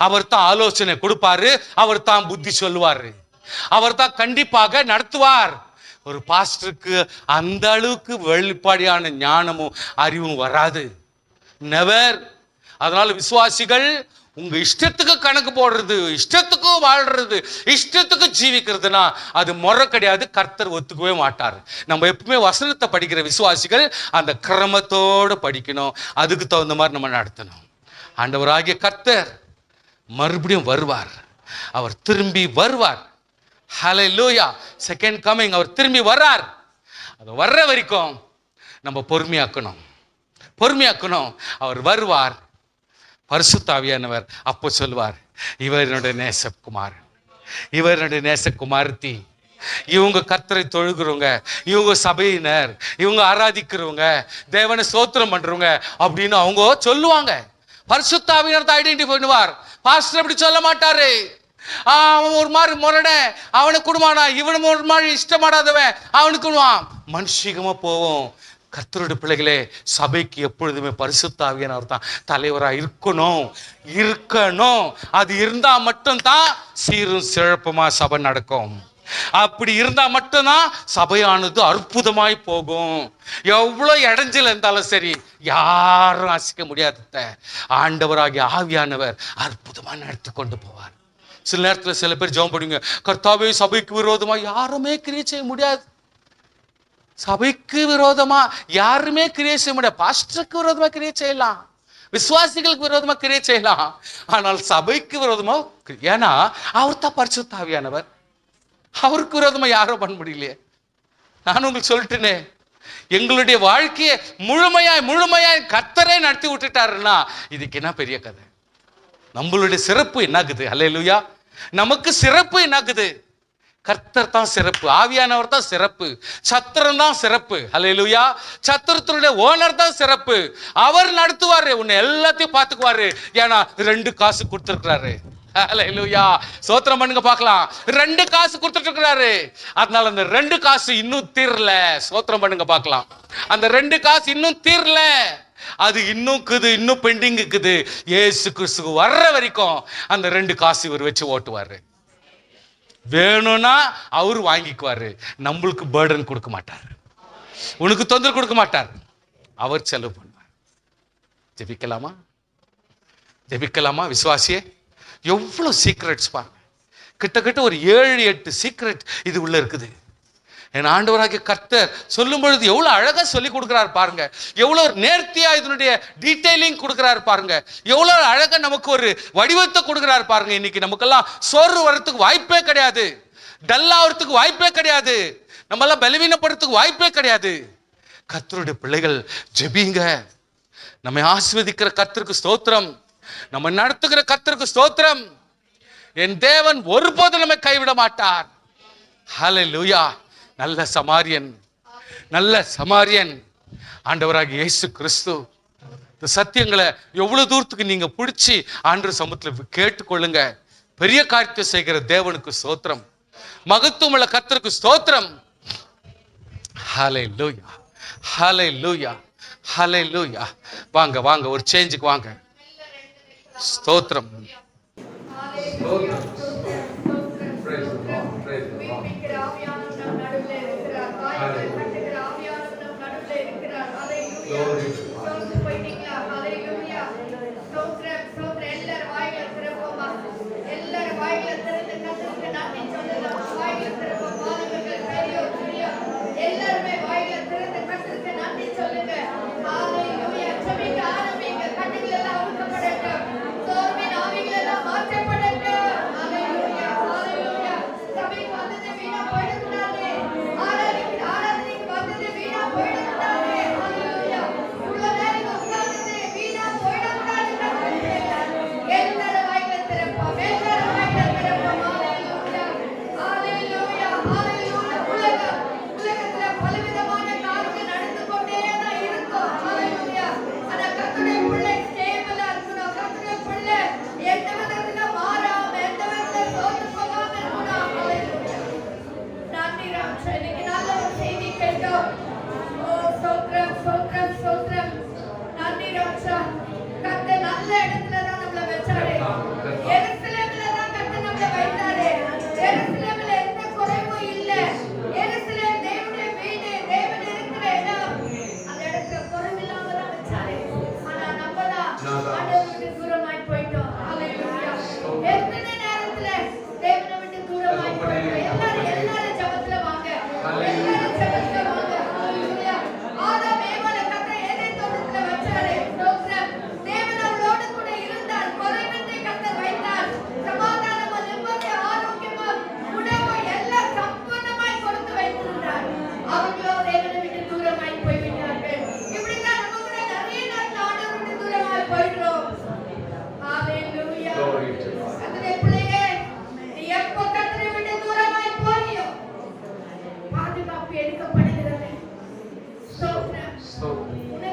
அவர் தான் ஆலோசனை கொடுப்பாரு. அவர் தான் புத்தி சொல்லுவாரு. அவர் தான் கண்டிப்பாக நடத்துவார். ஒரு பாஸ்டருக்கு அந்த அளவுக்கு வெளிப்பாடியான ஞானமும் அறிவும் வராது. நெவர். அதனால விசுவாசிகள் உங்க இஷ்டத்துக்கு கணக்கு போடுறது, இஷ்டத்துக்கு வாழ்றது, இஷ்டத்துக்கு ஜீவிக்கிறதுனா அது முறை கிடையாது. கர்த்தர் ஒத்துக்கவே மாட்டார். நம்ம எப்பவுமே வசனத்தை படிக்கிற விசுவாசிகள் அந்த கிரமத்தோடு படிக்கணும். அதுக்கு தகுந்த மாதிரி நம்ம நடத்தணும். ஆண்டவராகிய கர்த்தர் மறுபடியும் வருவார். அவர் திரும்பி வருவார். ஹல்லேலூயா. Second coming. அவர் திரும்பி வர்றார். அது வர்ற வரைக்கும் நம்ம பொறுமையாக்கணும். அவர் வருவார். பரிசுத்த ஆவியானவர் அப்போ சொல்வார், இவர் என்னுடைய நேசகுமாரன், இவர் என்னுடைய நேசகுமாரத்தி. இவங்க கர்த்தரை தொழுகிறவங்க, இவங்க சபையினர், இவங்க ஆராதிக்கிறவங்க, தேவனை ஸ்தோத்திரம் பண்றவங்க அப்படின்னு அவங்க சொல்லுவாங்க. பரிசுத்த ஆவியானவர் தான் ஐடென்டிஃபை பண்ணுவார். பாஸ்டர் அப்படி சொல்ல மாட்டாரு. அவன் ஒரு மாதிரி முரட, அவனுக்கு குடுமானா, இவனு ஒரு மாதிரி இஷ்டமாடாதவன் அவனுக்கு மனுஷிகமா போவோம். கர்த்தருடைய பிள்ளைகளே, சபைக்கு எப்பொழுதுமே பரிசுத்த ஆவியானவர் தான் தலைவரா இருக்கணும். அது இருந்தா மட்டும்தான் சீரும் சிறப்புமா சபை நடக்கும். அப்படி இருந்தா மட்டும்தான் சபையானது அற்புதமாய் போகும். எவ்வளவு இடைஞ்சல் இருந்தாலும் சரி, யாரும் அசைக்க முடியாத ஆண்டவராகிய ஆவியானவர் அற்புதமா நடத்தி கொண்டு போவார். சில நேரத்தில் சில பேர் ஜெபம் பண்ணுவீங்க, கர்த்தாவே சபைக்கு விரோதமா யாருமே கிரியை செய்ய முடியாது. சபைக்கு விரோதமா யாருமே கிரியை செய்ய முடியாது. பாஸ்டருக்கு விரோதமா கிரியை செய்யலாம், விசுவாசிகளுக்கு விரோதமா கிரியை செய்யலாம், ஆனால் சபைக்கு விரோதமா, ஏன்னா அவர் தான் பரிசுத்த ஆவியானவர். அவருக்கு விரோதமா யாரும் பண்ண முடியலையே. நான் உங்களுக்கு சொல்லிட்டேனே, எங்களுடைய வாழ்க்கையை முழுமையாய் கர்த்தரே நடத்தி விட்டுட்டாருன்னா இதுக்கு என்ன பெரிய கதை. நம்மளுடைய சிறப்பு என்னாகுது? அல்லேலூயா. நமக்கு சிறப்பு என்னாகுது? கர்த்தர் தான் சிறப்பு, ஆவியானவர் தான் சிறப்பு, சத்திரம் தான் சிறப்பு. அல்லேலூயா. சத்திரத்தினுடைய ஓனர் தான் சிறப்பு. அவர் நடத்துவாரு, உன்னை எல்லாத்தையும் பார்த்துக்குவாரு. ஏன்னா 2 காசு கொடுத்துருக்கிறாரு. அல்லேலூயா. ஸ்தோத்திரம் பண்ணுங்க பார்க்கலாம். 2 காசு கொடுத்துட்டு இருக்கிறாரு. அதனால அந்த 2 காசு இன்னும் தீரல. ஸ்தோத்திரம் பண்ணுங்க பார்க்கலாம். அந்த 2 காசு இன்னும் தீரல. அது இன்னும் பெண்டிங் இருக்குது. இயேசு கிறிஸ்து வர்ற வரைக்கும் அந்த 2 காசு இவர் வச்சு ஓட்டுவாரு. வேணும்னா அவரு வாங்கிக்குவாரு. நம்மளுக்கு பேர்டன் கொடுக்க மாட்டார், உனக்கு தொந்தரவு கொடுக்க மாட்டார். அவர் செலவு பண்ணுவார். ஜெபிக்கலாமா விசுவாசியே? எவ்வளவு சீக்ரெட்ஸ் பாருங்க. கிட்டத்தட்ட ஒரு 7-8 சீக்ரெட் இது உள்ள இருக்குது. என் ஆண்டவராகிய கர்த்தர் சொல்லும் பொழுது எவ்வளவு அழகா சொல்லி கொடுக்கிறார் பாருங்க. எவ்வளவு நேர்த்தியா இதனுடைய டீடைலிங் கொடுக்கிறார் பாருங்க. எவ்வளவு அழகா நமக்கு ஒரு வடிவத்தை கொடுக்கிறார் பாருங்க. இன்னைக்கு நமக்கெல்லாம் சோர்வு வரத்துக்கு வாய்ப்பே கிடையாது, டல்லாவதுக்கு வாய்ப்பே கிடையாது, நம்மெல்லாம் பலவீனப்படுறதுக்கு வாய்ப்பே கிடையாது. கர்த்தருடைய பிள்ளைகள் ஜெபிங்க. நம்மை ஆசீர்வதிக்கிற கர்த்தருக்கு ஸ்தோத்திரம், நம்ம நடத்துகிற கர்த்தருக்கு ஸ்தோத்திரம். என் தேவன் ஒருபோதும் நம்மை கைவிட மாட்டார். ஹல்லேலூயா. நல்ல சமாரியன் ஆண்டவராகிய இயேசு கிறிஸ்து. இந்த சத்தியங்களை எவ்வளவு தூரத்துக்கு நீங்க பிடிச்சி ஆண்டவர் சமூகத்துல கேட்டுக்கொள்ளுங்க. பெரிய காரியத்தை செய்கிற தேவனுக்கு ஸ்தோத்திரம், மகத்துவமுள்ள கர்த்தருக்கு ஸ்தோத்திரம். ஹல்லேலூயா, ஹல்லேலூயா, ஹல்லேலூயா. வாங்க ஒரு சேஞ்சுக்கு வாங்க. ஸ்தோத்திரம்.
ஆவிகள் எல்லாம் மாற்றப்படட்டும். எடுக்கப்படுகிறது. ஸ்தோத்திரம்.
ஸ்தோத்திரம்.
உணவு